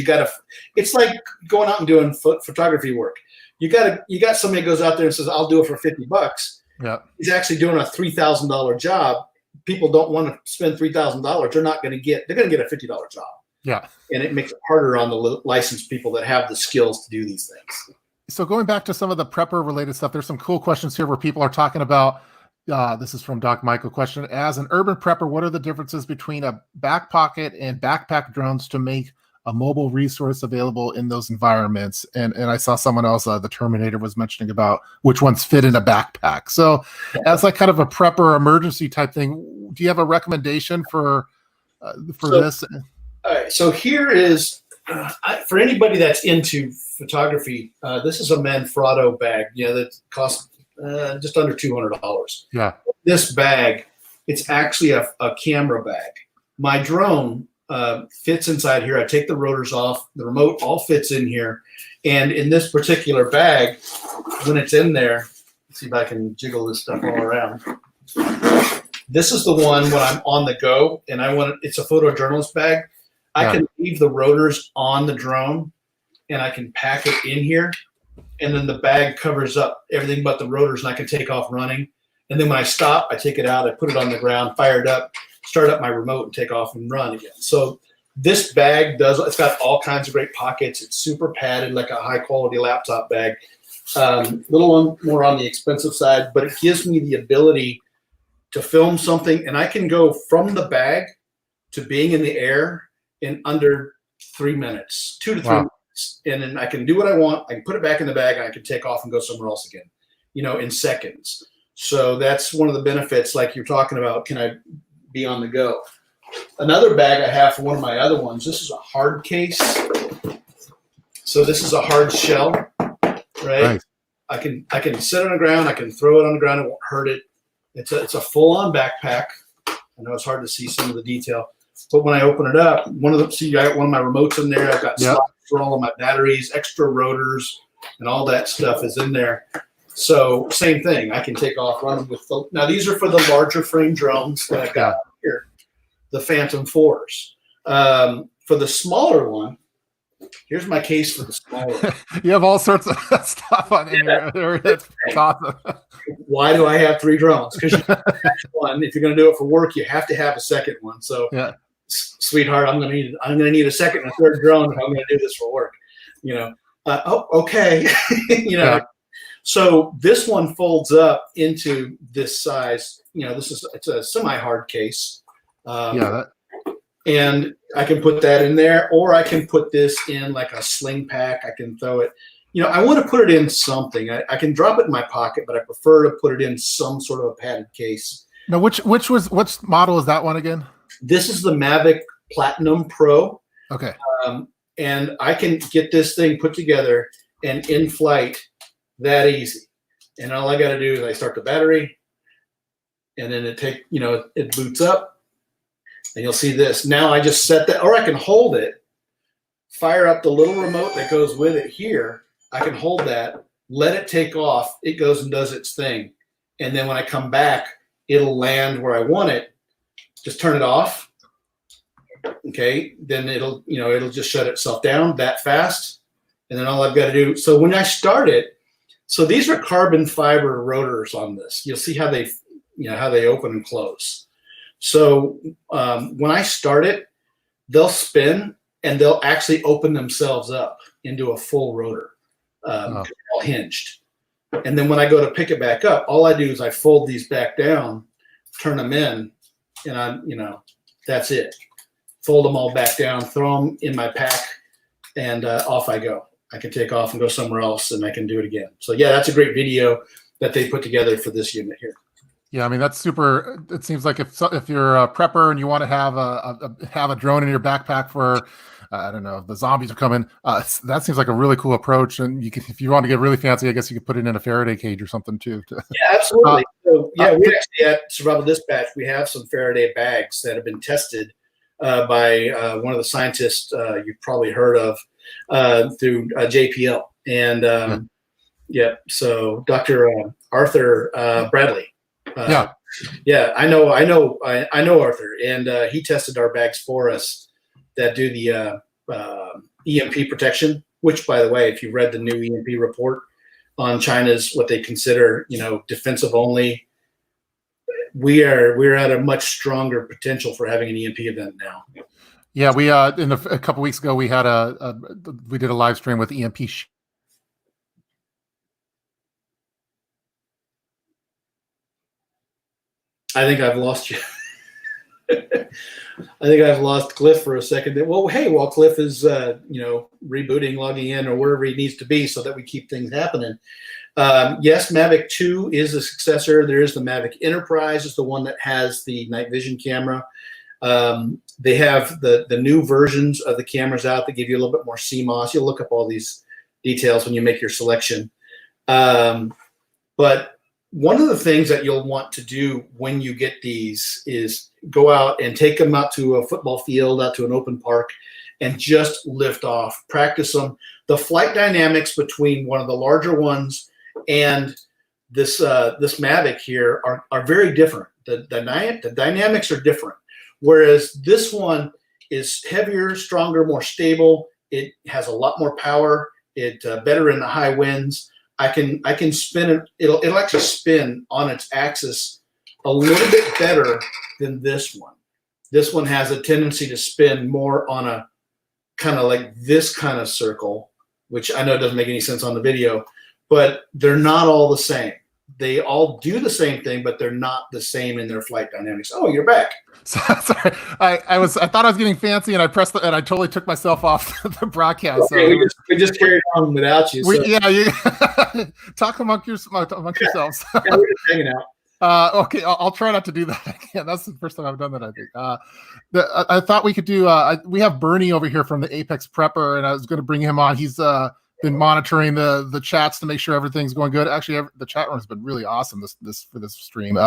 it's like going out and doing photography work. You got somebody who goes out there and says, I'll do it for $50. Yeah. He's actually doing a $3,000 job. People don't want to spend $3,000. They're going to get a $50 job. Yeah. And it makes it harder on the licensed people that have the skills to do these things. So going back to some of the prepper related stuff, there's some cool questions here where people are talking about, this is from Doc Michael question, as an urban prepper, what are the differences between a back pocket and backpack drones to make a mobile resource available in those environments? And I saw someone else, the Terminator, was mentioning about which ones fit in a backpack. So as like kind of a prepper emergency type thing, do you have a recommendation for this? All right. So here is, for anybody that's into photography, this is a Manfrotto bag, that costs just under $200. Yeah. This bag, it's actually a camera bag. My drone fits inside here. I take the rotors off. The remote all fits in here. And in this particular bag, when it's in there, let's see if I can jiggle this stuff all around. This is the one when I'm on the go and it's a photojournalist bag. I can leave the rotors on the drone and I can pack it in here. And then the bag covers up everything but the rotors, and I can take off running. And then when I stop, I take it out, I put it on the ground, fire it up, start up my remote, and take off and run again. So this bag it's got all kinds of great pockets. It's super padded, like a high quality laptop bag. Little more on the expensive side, but it gives me the ability to film something, and I can go from the bag to being in the air in under 3 minutes, 2 to 3 minutes. And then I can do what I want. I can put it back in the bag and I can take off and go somewhere else again, in seconds. So that's one of the benefits, like you're talking about, can I be on the go? Another bag I have for one of my other ones, this is a hard case. So this is a hard shell, right? Nice. I can sit on the ground, I can throw it on the ground, it won't hurt it. It's a full-on backpack. I know it's hard to see some of the detail, but when I open it up, I got one of my remotes in there. I've got slots for all of my batteries, extra rotors, and all that stuff is in there. So same thing, I can take off running with now these are for the larger frame drones that I've got here, the Phantom 4s. For the smaller one, here's my case for the smaller one. You have all sorts of stuff on in here. That's awesome. Why do I have 3 drones? Because one, if you're going to do it for work, you have to have a second one. So, sweetheart, I'm going to need a second and a third drone if I'm going to do this for work. Okay. So this one folds up into this size. It's a semi-hard case. And I can put that in there, or I can put this in like a sling pack. I can throw it. I want to put it in something. I can drop it in my pocket, but I prefer to put it in some sort of a padded case. Now, which model is that one again? This is the Mavic Platinum Pro. Okay. And I can get this thing put together and in flight that easy. And all I got to do is I start the battery, and then it boots up. And you'll see this. Now I just set that, or I can hold it, fire up the little remote that goes with it here. I can hold that, let it take off. It goes and does its thing. And then when I come back, it'll land where I want it. Just turn it off. Okay. Then it'll just shut itself down that fast. And then all I've got to do. So when I start it, so these are carbon fiber rotors on this. You'll see how they open and close. So when I start it, they'll spin and they'll actually open themselves up into a full rotor, all hinged. And then when I go to pick it back up, all I do is I fold these back down, turn them in, and that's it. Fold them all back down, throw them in my pack, and off I go. I can take off and go somewhere else, and I can do it again. So yeah, that's a great video that they put together for this unit here. Yeah, I mean that's super. It seems like if you're a prepper and you want to have a drone in your backpack for, I don't know, if the zombies are coming. That seems like a really cool approach. And you can, if you want to get really fancy, I guess you could put it in a Faraday cage or something too. Yeah, absolutely. So yeah, uh, we actually at Survival Dispatch we have some Faraday bags that have been tested by one of the scientists you've probably heard of through JPL and yeah. So Dr. Arthur Bradley. Yeah. Yeah, I know Arthur, and he tested our bags for us that do the EMP protection. Which, by the way, if you read the new EMP report on China's what they consider, defensive only, we're at a much stronger potential for having an EMP event now. Yeah, we a couple weeks ago we had we did a live stream with EMP. I think I've lost you. I think I've lost Cliff for a second. Well, hey, while Cliff is rebooting, logging in, or wherever he needs to be, so that we keep things happening. Yes, Mavic 2 is the successor. There is the Mavic Enterprise, is the one that has the night vision camera. They have the new versions of the cameras out that give you a little bit more CMOS. You'll look up all these details when you make your selection. But one of the things that you'll want to do when you get these is go out and take them out to a football field, out to an open park, and just lift off, practice them. The flight dynamics between one of the larger ones and this Mavic here are very different. The dynamics are different. Whereas this one is heavier, stronger, more stable. It has a lot more power. It better in the high winds. I can spin it. It'll actually spin on its axis a little bit better than this one. This one has a tendency to spin more on a kind of like this kind of circle, which I know doesn't make any sense on the video, but they're not all the same. They all do the same thing, but they're not the same in their flight dynamics. Oh, you're back. Sorry, I thought I was getting fancy, and I pressed and I totally took myself off the broadcast. Okay, so we just carried on without you. Yeah, you talk amongst yourselves. Yeah, we're just hanging out. Okay, I'll try not to do that again. That's the first time I've done that, I think. I thought we could do. We have Bernie over here from the Apex Prepper, and I was going to bring him on. He's been monitoring the chats to make sure everything's going good. Actually, the chat room has been really awesome for this stream.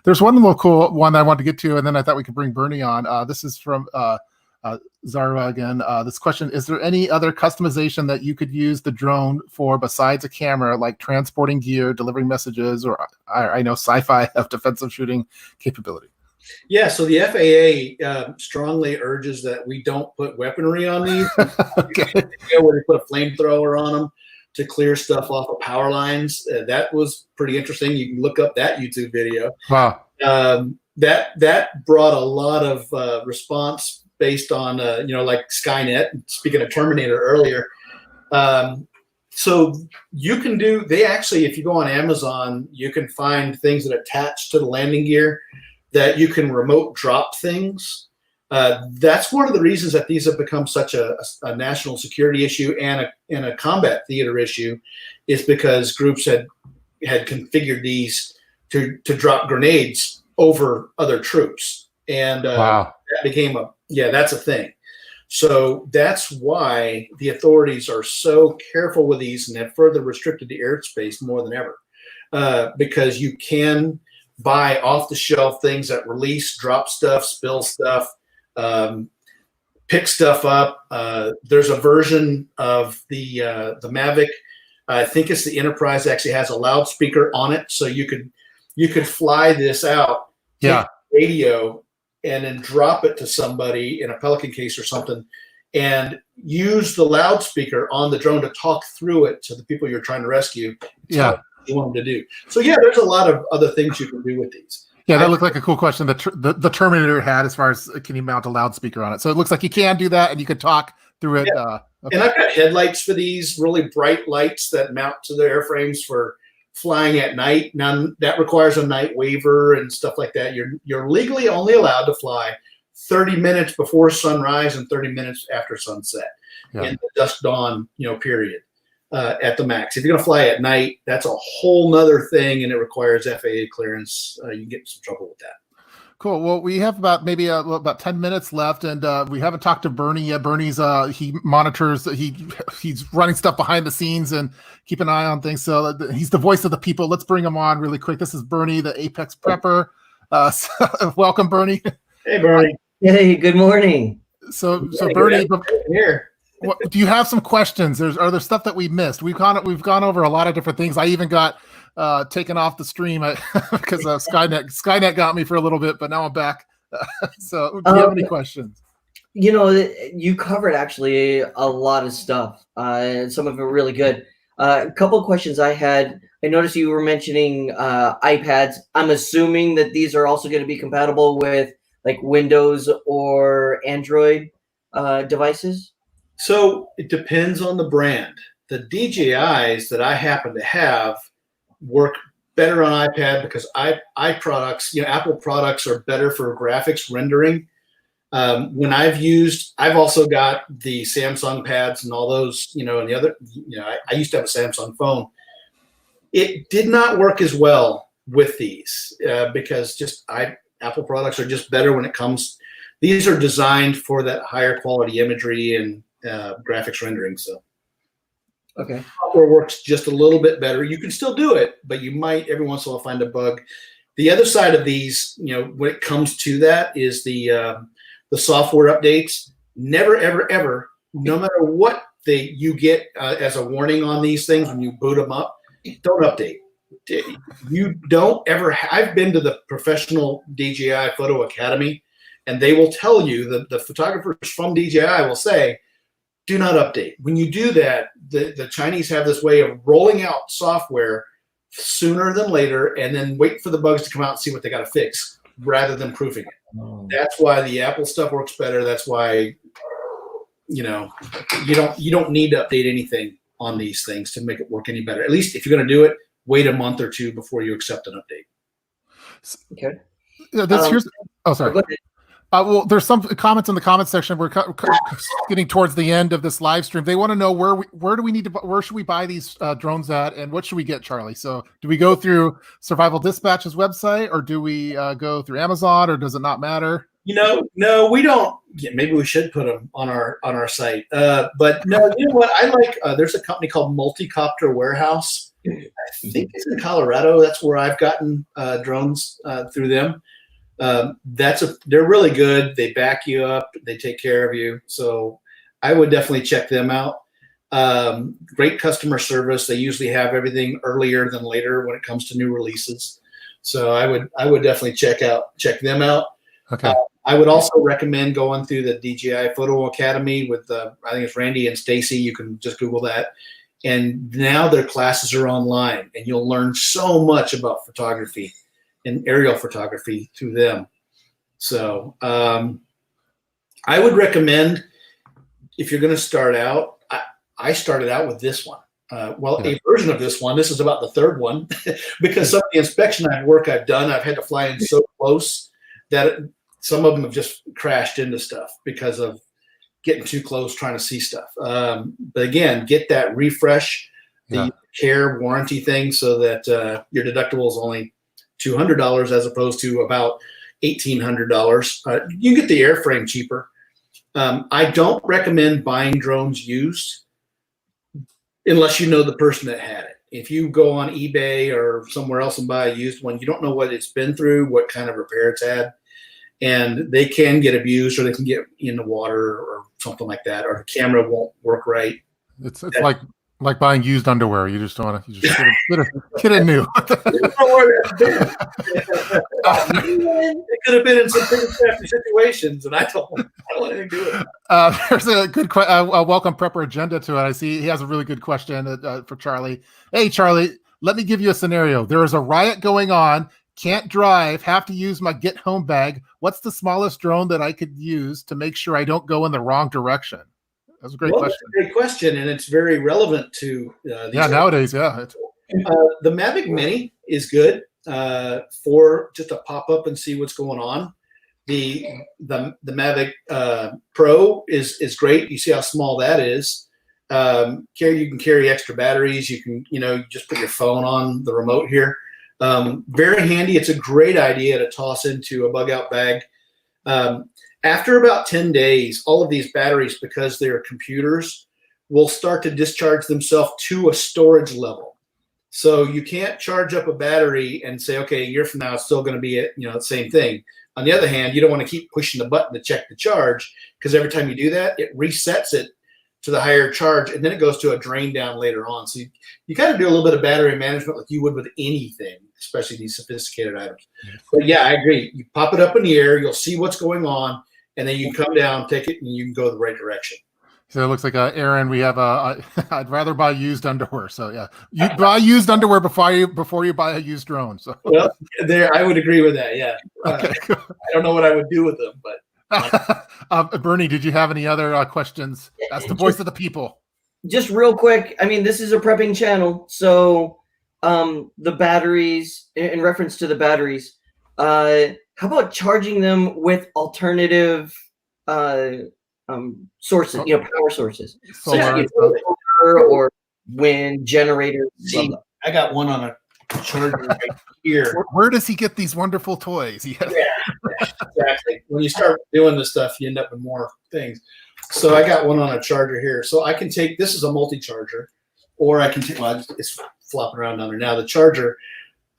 There's one little cool one that I wanted to get to, and then I thought we could bring Bernie on. This is from Zara again. This question: is there any other customization that you could use the drone for besides a camera, like transporting gear, delivering messages, or I know sci-fi have defensive shooting capability? Yeah, so the FAA strongly urges that we don't put weaponry on these. Okay. Where they put a flamethrower on them to clear stuff off of power lines. That was pretty interesting. You can look up that YouTube video. Wow. That brought a lot of response based on like Skynet. Speaking of Terminator earlier. So you can do. They actually, if you go on Amazon, you can find things that attach to the landing gear that you can remote drop things. That's one of the reasons that these have become such a national security issue and a combat theater issue, is because groups had configured these to drop grenades over other troops. And wow. That became that's a thing. So that's why the authorities are so careful with these and have further restricted the airspace more than ever, because you can buy off-the-shelf things that release, drop stuff, spill stuff, pick stuff up. There's a version of the Mavic. I think it's the Enterprise. Actually has a loudspeaker on it, so you could fly this out, yeah, radio, and then drop it to somebody in a Pelican case or something, and use the loudspeaker on the drone to talk through it to the people you're trying to rescue. Yeah. You want them to do. So yeah, there's a lot of other things you can do with these. Yeah, that looked like a cool question that the Terminator had, as far as can you mount a loudspeaker on it. So it looks like you can do that, and you can talk through it. Yeah. Okay. And I've got headlights for these, really bright lights that mount to the airframes for flying at night. Now that requires a night waiver and stuff like that. You're legally only allowed to fly 30 minutes before sunrise and 30 minutes after sunset in the dusk dawn period. at the max. If you're going to fly at night, that's a whole nother thing, and it requires FAA clearance. You can get in some trouble with that. Cool. Well, we have about 10 minutes left, and we haven't talked to Bernie yet. Bernie's he monitors, he's running stuff behind the scenes and keep an eye on things. So he's the voice of the people. Let's bring him on really quick. This is Bernie, the Apex Prepper. So, welcome, Bernie. Hey, Bernie. Hey, good morning. So Bernie, here. Do you have some questions? Are there stuff that we missed? We've gone over a lot of different things. I even got taken off the stream because Skynet got me for a little bit, but now I'm back. So do you have any questions? You covered actually a lot of stuff. Some of it really good. A couple of questions I had. I noticed you were mentioning iPads. I'm assuming that these are also going to be compatible with like Windows or Android devices. So it depends on the brand. The DJIs that I happen to have work better on iPad because Apple products are better for graphics rendering. When I've also got the Samsung pads and all those, and the other, I used to have a Samsung phone. It did not work as well with these because Apple products are just better when it comes. These are designed for that higher quality imagery and graphics rendering. So okay, software works just a little bit better. You can still do it, but you might every once in a while find a bug. The other side of these, when it comes to that, is the software updates. Never, ever, ever, no matter what you get as a warning on these things when you boot them up, don't update. You don't ever. I've been to the Professional DJI Photo Academy, and they will tell you the photographers from DJI will say, do not update. When you do that, the Chinese have this way of rolling out software sooner than later and then wait for the bugs to come out and see what they got to fix rather than proofing it. Oh. That's why the Apple stuff works better. That's why, you don't need to update anything on these things to make it work any better. At least if you're going to do it, wait a month or two before you accept an update. Okay. Sorry. Well, there's some comments in the comments section. We're getting towards the end of this live stream. They want to know where should we buy these drones at, and what should we get, Charlie? So, do we go through Survival Dispatch's website, or do we go through Amazon, or does it not matter? No, we don't. Yeah, maybe we should put them on our site. But no, you know what? I like. There's a company called Multicopter Warehouse. I think it's in Colorado. That's where I've gotten drones through them. They're really good. They back you up. They take care of you. So I would definitely check them out. Great customer service. They usually have everything earlier than later when it comes to new releases. So I would definitely check them out. Okay. I would also recommend going through the DJI Photo Academy with I think it's Randy and Stacy. You can just Google that. And now their classes are online, and you'll learn so much about photography and aerial photography through them. So I would recommend, if you're going to start out, I started out with this one. A version of this one. This is about the third one because some of the inspection work I've done, I've had to fly in so close that some of them have just crashed into stuff because of getting too close trying to see stuff. But again, get that refresh, the care warranty thing so that your deductible is only $200 as opposed to about $1,800. You can get the airframe cheaper. I don't recommend buying drones used unless you know the person that had it. If you go on eBay or somewhere else and buy a used one, you don't know what it's been through, what kind of repair it's had. And they can get abused, or they can get in the water or something like that, or the camera won't work right. It's like buying used underwear. You just don't want to. You just get it new. It could have been in some pretty crappy situations, and I don't want anything to do with it. There's a good welcome prepper agenda to it. I see he has a really good question for Charlie. Hey, Charlie, let me give you a scenario. There is a riot going on. Can't drive, have to use my get home bag. What's the smallest drone that I could use to make sure I don't go in the wrong direction? That's a great question. That's a great question, and it's very relevant to nowadays. Yeah, the Mavic Mini is good for just to pop up and see what's going on. The Mavic Pro is great. You see how small that is. You can carry extra batteries. You can, you just put your phone on the remote here. Very handy. It's a great idea to toss into a bug out bag. After about 10 days, all of these batteries, because they're computers, will start to discharge themselves to a storage level. So you can't charge up a battery and say, okay, a year from now, it's still going to be the same thing. On the other hand, you don't want to keep pushing the button to check the charge, because every time you do that, it resets it to the higher charge, and then it goes to a drain down later on. So you kind of do a little bit of battery management like you would with anything, especially these sophisticated items. But yeah, I agree. You pop it up in the air, you'll see what's going on, and then you can come down, take it, and you can go the right direction. So it looks like Aaron, we have I'd rather buy used underwear. So yeah, you buy used underwear before you buy a used drone. So well, I would agree with that. Yeah, okay. I don't know what I would do with them, but. Bernie, did you have any other questions? That's the voice of the people. Just real quick. I mean, this is a prepping channel, so the batteries. In reference to the batteries, how about charging them with alternative sources? Power sources, solar, or wind generators. See, I got one on a charger right here. Where does he get these wonderful toys? Yeah, exactly. When you start doing this stuff, you end up with more things. So I got one on a charger here. So I can take, this is a multi-charger, or I can take, well, it's flopping around down there now. The charger,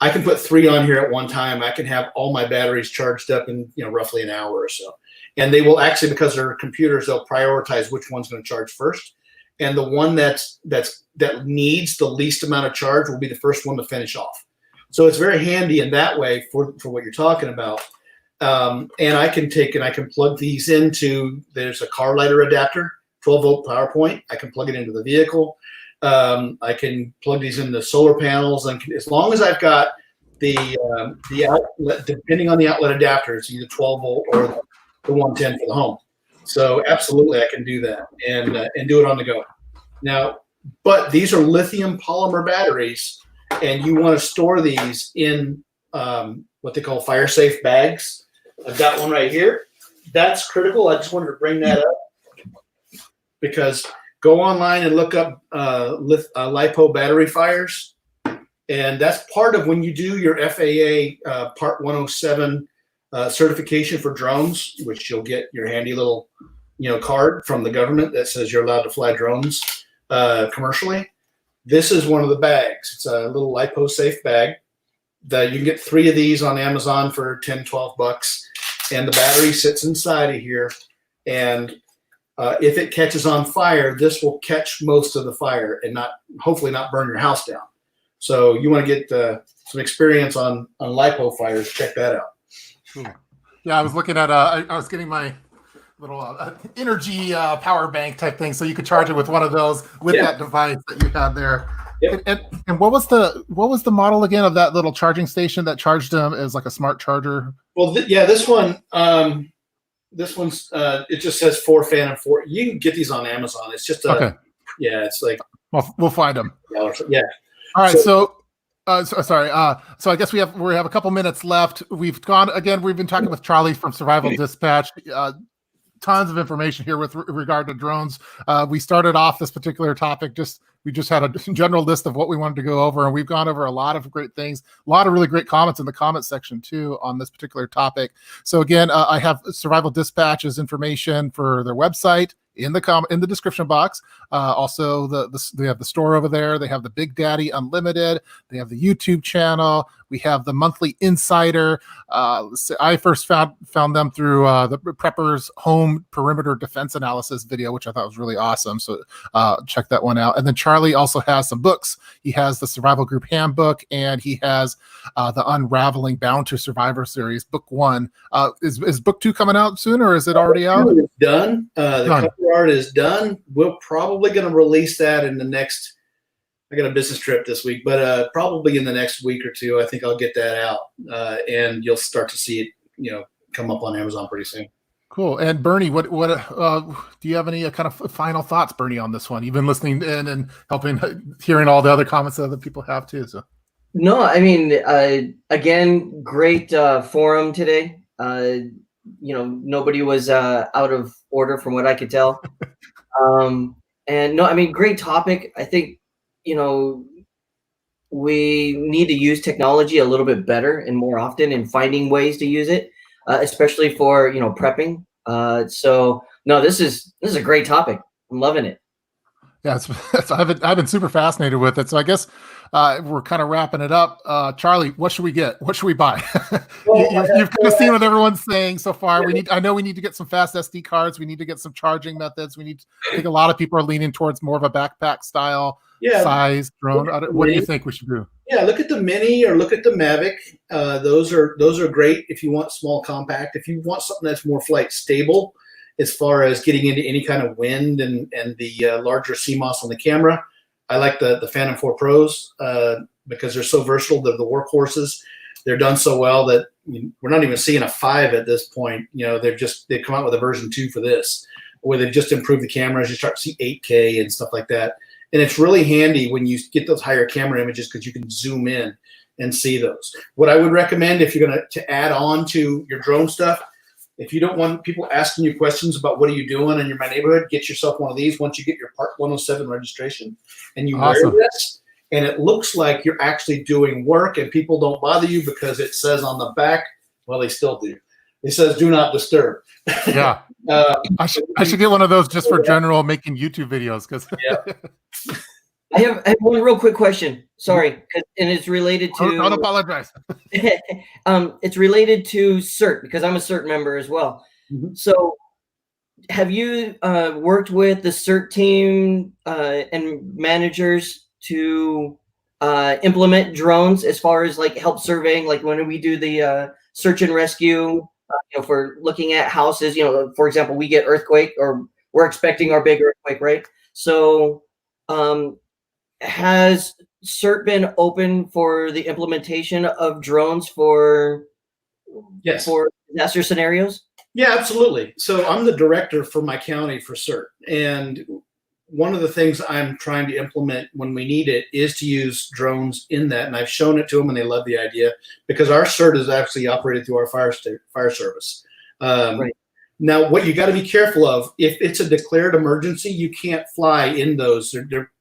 I can put 3 on here at one time. I can have all my batteries charged up in roughly an hour or so. And they will actually, because they're computers, they'll prioritize which one's going to charge first. And the one that needs the least amount of charge will be the first one to finish off. So it's very handy in that way for what you're talking about. And I can plug these into, there's a car lighter adapter, 12-volt power point. I can plug it into the vehicle. I can plug these into solar panels. And as long as I've got the outlet, depending on the outlet adapter, it's either 12-volt or the 110 for the home. So absolutely, I can do that and do it on the go. Now, but these are lithium polymer batteries, and you want to store these in what they call fire-safe bags. I've got one right here. That's critical. I just wanted to bring that up because go online and look up LiPo battery fires, and that's part of when you do your FAA Part 107 certification for drones, which you'll get your handy little card from the government that says you're allowed to fly drones commercially. This is one of the bags. It's a little LiPo safe bag that you can get 3 of these on Amazon for $10-12, and the battery sits inside of here. And if it catches on fire, this will catch most of the fire and hopefully not burn your house down. So you want to get some experience on LiPo fires. Check that out. Cool. Yeah, I was looking at I was getting my little energy power bank type thing, so you could charge it with one of those with that device that you had there. Yep. And what was the model again of that little charging station that charged them as like a smart charger? Well, this one, it just says 4 fan and 4. You can get these on Amazon. It's just it's like we'll find them. Yeah. All right, so I guess we have a couple minutes left. We've been talking with Charley from Survival Dispatch. Tons of information here with regard to drones. We started off this particular topic we just had a general list of what we wanted to go over, and we've gone over a lot of great things, a lot of really great comments in the comment section too on this particular topic. So again, I have Survival Dispatch's information for their website in the description box. Also, they have the store over there. They have the Big Daddy Unlimited. They have the YouTube channel. We have the Monthly Insider. I first found them through the Prepper's Home Perimeter Defense Analysis video, which I thought was really awesome. So check that one out. And then Charley also has some books. He has the Survival Group Handbook, and he has the Unraveling Bound to Survivor series, book 1. Is book 2 coming out soon, or is it already out? It's done. The cover art is done. We're probably going to release that in the next. I got a business trip this week, but probably in the next week or 2, I think I'll get that out, and you'll start to see it, come up on Amazon pretty soon. Cool. And Bernie, what do you have any kind of final thoughts, Bernie, on this one? You've been listening in and hearing all the other comments that other people have too. So. No, I mean, again, great forum today. Nobody was out of order from what I could tell. And no, I mean, great topic. I think, we need to use technology a little bit better and more often in finding ways to use it, especially for, prepping. So no, this is a great topic. I'm loving it. Yeah, I've been super fascinated with it. So I guess we're kind of wrapping it up. Charley, what should we get? What should we buy? You've kind of seen what everyone's saying so far. I know we need to get some fast SD cards. We need to get some charging methods. I think a lot of people are leaning towards more of a backpack style size drone. What do you think we should do? Yeah, look at the Mini or look at the Mavic. Those are great if you want small compact. If you want something that's more flight stable, as far as getting into any kind of wind and the larger CMOS on the camera, I like the Phantom 4 Pros because they're so versatile. They're the workhorses. They're done so well that we're not even seeing a 5 at this point. They've come out with a version 2 for this, where they've just improved the cameras. You start to see 8K and stuff like that. And it's really handy when you get those higher camera images because you can zoom in and see those. What I would recommend if you're going to add on to your drone stuff, if you don't want people asking you questions about what are you doing in my neighborhood, get yourself one of these once you get your Part 107 registration and you wear this, and it looks like you're actually doing work and people don't bother you because it says on the back, well, they still do. It says do not disturb. Yeah. I should get one of those just for general making YouTube videos because I have one real quick question. Sorry, and it's related to. Don't apologize. It's related to CERT because I'm a CERT member as well. Mm-hmm. So, have you worked with the CERT team and managers to implement drones as far as like help surveying? Like when we do the search and rescue, for looking at houses. For example, we get earthquake or we're expecting our big earthquake, right? So. Has CERT been open for the implementation of drones for disaster scenarios? Yeah, absolutely. So I'm the director for my county for CERT. And one of the things I'm trying to implement when we need it is to use drones in that. And I've shown it to them and they love the idea because our CERT is actually operated through our fire service. Right. Now, what you got to be careful of, if it's a declared emergency, you can't fly in those.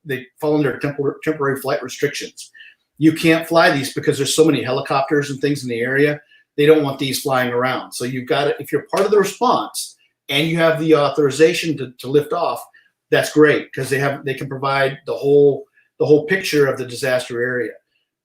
They fall under temporary flight restrictions. You can't fly these because there's so many helicopters and things in the area. They don't want these flying around. So you've got to, if you're part of the response and you have the authorization to lift off, that's great because they can provide the whole picture of the disaster area.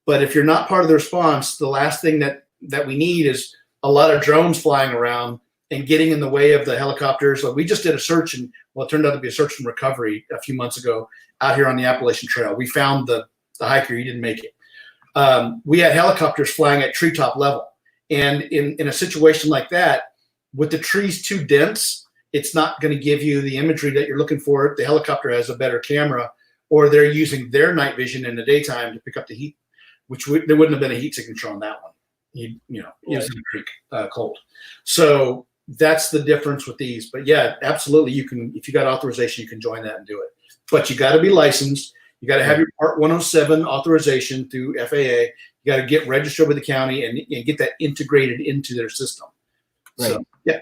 But if you're not part of the response, the last thing that we need is a lot of drones flying around and getting in the way of the helicopters. So we just did a search, and it turned out to be a search and recovery a few months ago out here on the Appalachian Trail. We found the hiker. He didn't make it. We had helicopters flying at treetop level. And in a situation like that, with the trees too dense, it's not going to give you the imagery that you're looking for. The helicopter has a better camera, or they're using their night vision in the daytime to pick up the heat, which there wouldn't have been a heat signature on that one. It was in the creek cold. So that's the difference with these. But yeah, absolutely, you can, if you got authorization, you can join that and do it. But you got to be licensed. You got to have your Part 107 authorization through FAA. You got to get registered with the county and get that integrated into their system. Right. So yeah.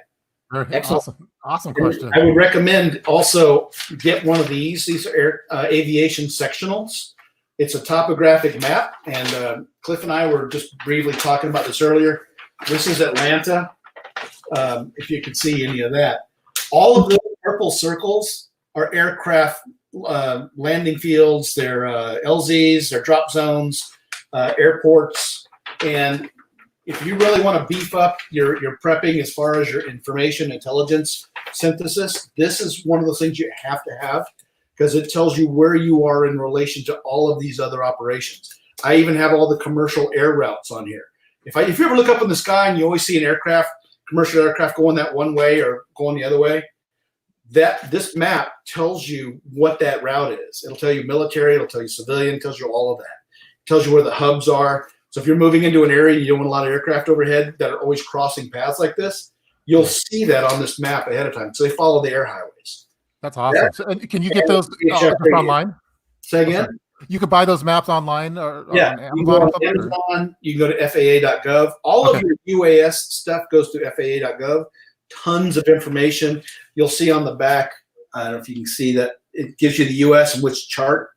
Excellent. Awesome question. I would recommend also get one of these. These are aviation sectionals. It's a topographic map, and Cliff and I were just briefly talking about this earlier. This is Atlanta. If you can see any of that, all of the purple circles are aircraft landing fields. They're LZs, they're drop zones, airports. And if you really want to beef up your prepping as far as your information intelligence synthesis, this is one of those things you have to have because it tells you where you are in relation to all of these other operations. I even have all the commercial air routes on here. If you ever look up in the sky and you always see an commercial aircraft going that one way or going the other way, this map tells you what that route is. It'll tell you military, it'll tell you civilian, it tells you all of that. It tells you where the hubs are. So if you're moving into an area you don't want a lot of aircraft overhead that are always crossing paths like this, you'll see that on this map ahead of time. So they follow the air highways. That's awesome. Yeah. So, can you get those online? Say again? You could buy those maps online or yeah, on Amazon. You can go on Amazon, you can go to FAA.gov. All of your UAS stuff goes to FAA.gov. Tons of information. You'll see on the back, I don't know if you can see that it gives you the U.S. and which chart.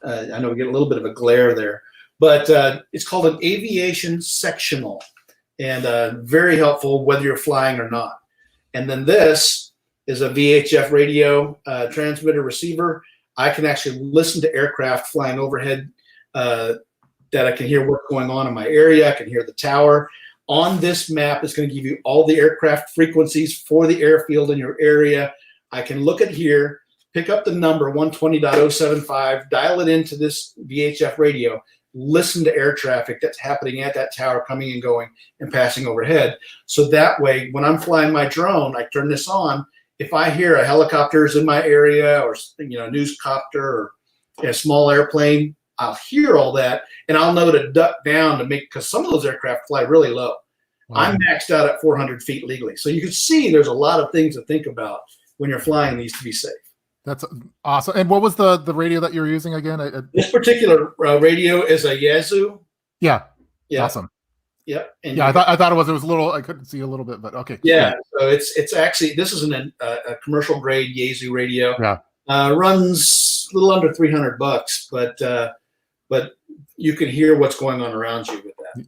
I know we get a little bit of a glare there, but it's called an aviation sectional, and very helpful whether you're flying or not. And then this is a VHF radio transmitter receiver. I can actually listen to aircraft flying overhead, that I can hear what's going on in my area. I can hear the tower. On this map, it's going to give you all the aircraft frequencies for the airfield in your area. I can look at here, pick up the number 120.075, dial it into this VHF radio, listen to air traffic that's happening at that tower, coming and going and passing overhead. So that way, when I'm flying my drone, I turn this on. If I hear a helicopter is in my area, or a news copter, or a small airplane, I'll hear all that, and I'll know to duck down to make, because some of those aircraft fly really low. Wow. I'm maxed out at 400 feet legally. So you can see there's a lot of things to think about when you're flying these to be safe. That's awesome. And what was the radio that you were using again? This particular radio is a Yazoo. Yeah. Awesome. Yep. And yeah, I thought it was a little, I couldn't see a little bit, but okay. Yeah. So it's actually, this is a commercial grade Yazoo radio. Yeah. Runs a little under $300, but you can hear what's going on around you with that.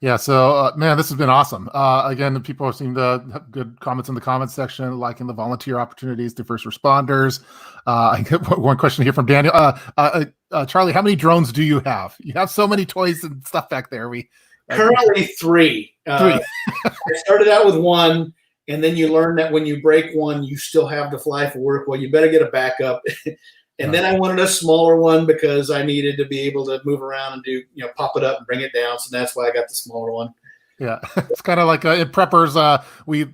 Yeah. So, man, this has been awesome. Again, people seem to have good comments in the comments section, liking the volunteer opportunities to first responders. I get one question here from Daniel. Charlie, how many drones do you have? You have so many toys and stuff back there. Currently three. I started out with one, and then you learn that when you break one, you still have to fly for work. Well, you better get a backup. And then I wanted a smaller one because I needed to be able to move around and do, pop it up and bring it down. So that's why I got the smaller one. Yeah, it's kind of like in preppers, we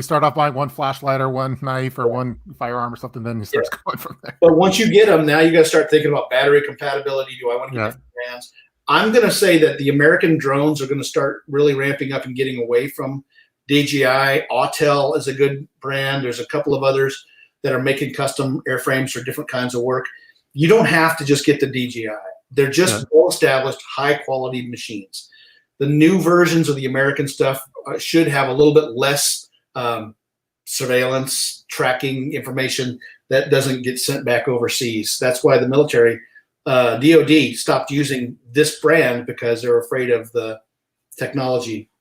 start off buying one flashlight or one knife or one firearm or something, then you start going from there. But once you get them, now you got to start thinking about battery compatibility. Do I want to get different brands? I'm going to say that the American drones are going to start really ramping up and getting away from DJI. Autel is a good brand. There's a couple of others that are making custom airframes for different kinds of work. You don't have to just get the DJI. They're just well-established, high-quality machines. The new versions of the American stuff should have a little bit less surveillance, tracking information that doesn't get sent back overseas. That's why the military, DOD, stopped using this brand, because they're afraid of the technology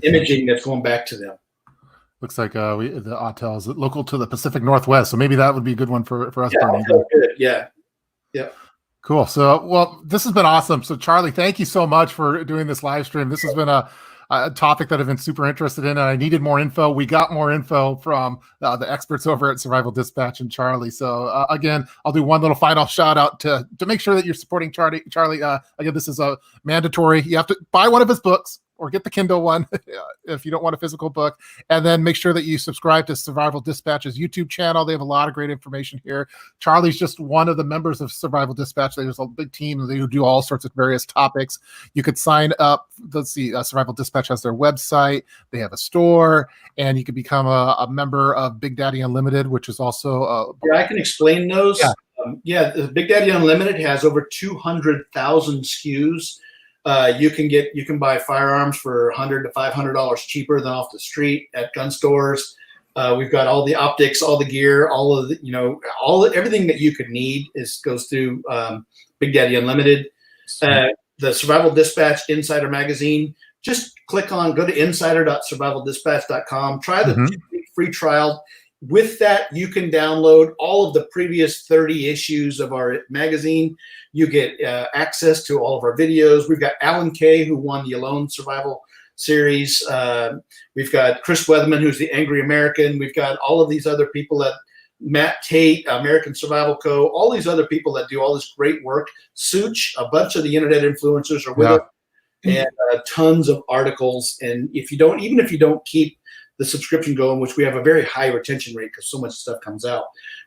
imaging that's going back to them. Looks like the Autel is local to the Pacific Northwest, so maybe that would be a good one for us. Yeah. Cool. So, well, this has been awesome. So, Charlie, thank you so much for doing this live stream. This has been a topic that I've been super interested in, and I needed more info. We got more info from the experts over at Survival Dispatch and Charlie. So, again, I'll do one little final shout out to make sure that you're supporting Charlie. Again, this is a mandatory. You have to buy one of his books, or get the Kindle one if you don't want a physical book. And then make sure that you subscribe to Survival Dispatch's YouTube channel. They have a lot of great information here. Charlie's just one of the members of Survival Dispatch. There's a big team. They do all sorts of various topics. You could sign up. Let's see, Survival Dispatch has their website. They have a store, and you could become a member of Big Daddy Unlimited, which is also I can explain those. The Big Daddy Unlimited has over 200,000 SKUs. You can buy firearms for $100 to $500 cheaper than off the street at gun stores. We've got all the optics, all the gear, all of the, everything that you could need goes through Big Daddy Unlimited. The Survival Dispatch Insider Magazine. Just go to insider.survivaldispatch.com. Try the 2-week free trial. With that, you can download all of the previous 30 issues of our magazine. You get access to all of our videos. We've got Alan Kay, who won the Alone Survival series. We've got Chris Weatherman, who's the Angry American. We've got all of these other people that Matt Tate, American Survival Co., all these other people that do all this great work. Such, a bunch of the internet influencers are with us, and tons of articles. And even if you don't keep the subscription going, which we have a very high retention rate because so much stuff comes out.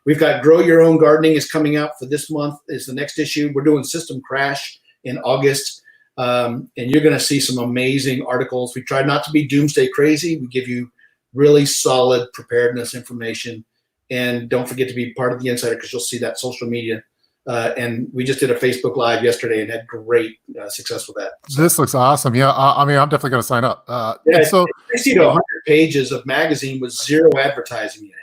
We've got Grow Your Own Gardening is coming out for this month, is the next issue. We're doing System Crash in August. And you're going to see some amazing articles. We try not to be doomsday crazy. We give you really solid preparedness information. And don't forget to be part of the Insider, because you'll see that social media. And we just did a Facebook Live yesterday and had great success with that. So, this looks awesome. Yeah, I'm definitely going to sign up. So 60 to 100 pages of magazine with zero advertising in it.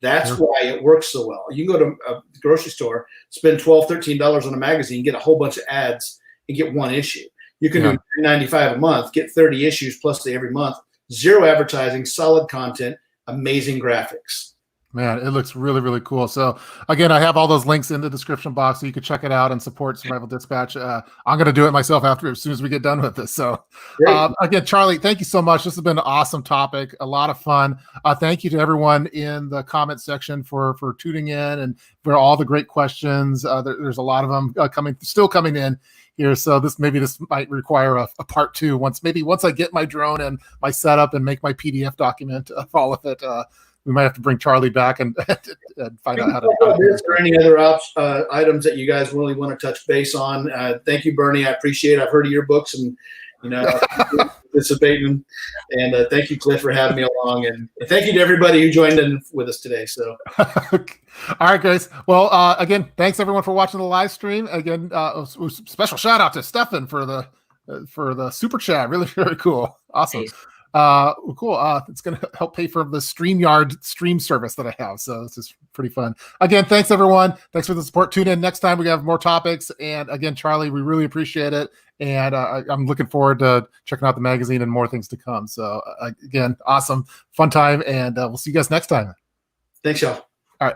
That's Sure. why it works so well. You can go to a grocery store, spend $12, $13 on a magazine, get a whole bunch of ads, and get one issue. You can do $95 a month, get 30 issues plus every month, zero advertising, solid content, amazing graphics. Man, it looks really, really cool. So again, I have all those links in the description box so you can check it out and support Survival Dispatch. I'm going to do it myself as soon as we get done with this. So again, Charley, thank you so much. This has been an awesome topic, a lot of fun. Thank you to everyone in the comment section for tuning in and for all the great questions. There's a lot of them still coming in here. So this might require a part 2 once I get my drone and my setup and make my PDF document of all of it. We might have to bring Charley back and find out how to. Is there any other items that you guys really want to touch base on? Thank you, Bernie. I appreciate it. I've heard of your books and participating. And thank you, Cliff, for having me along. And thank you to everybody who joined in with us today. So, all right, guys. Well, again, thanks everyone for watching the live stream. Again, special shout out to Stefan for the super chat. Really, really cool. Awesome. Cool. It's going to help pay for the StreamYard stream service that I have. So this is pretty fun. Again, thanks everyone. Thanks for the support. Tune in next time. We have more topics. And again, Charley, we really appreciate it. And I'm looking forward to checking out the magazine and more things to come. So again, awesome, fun time. And we'll see you guys next time. Thanks, y'all. All right.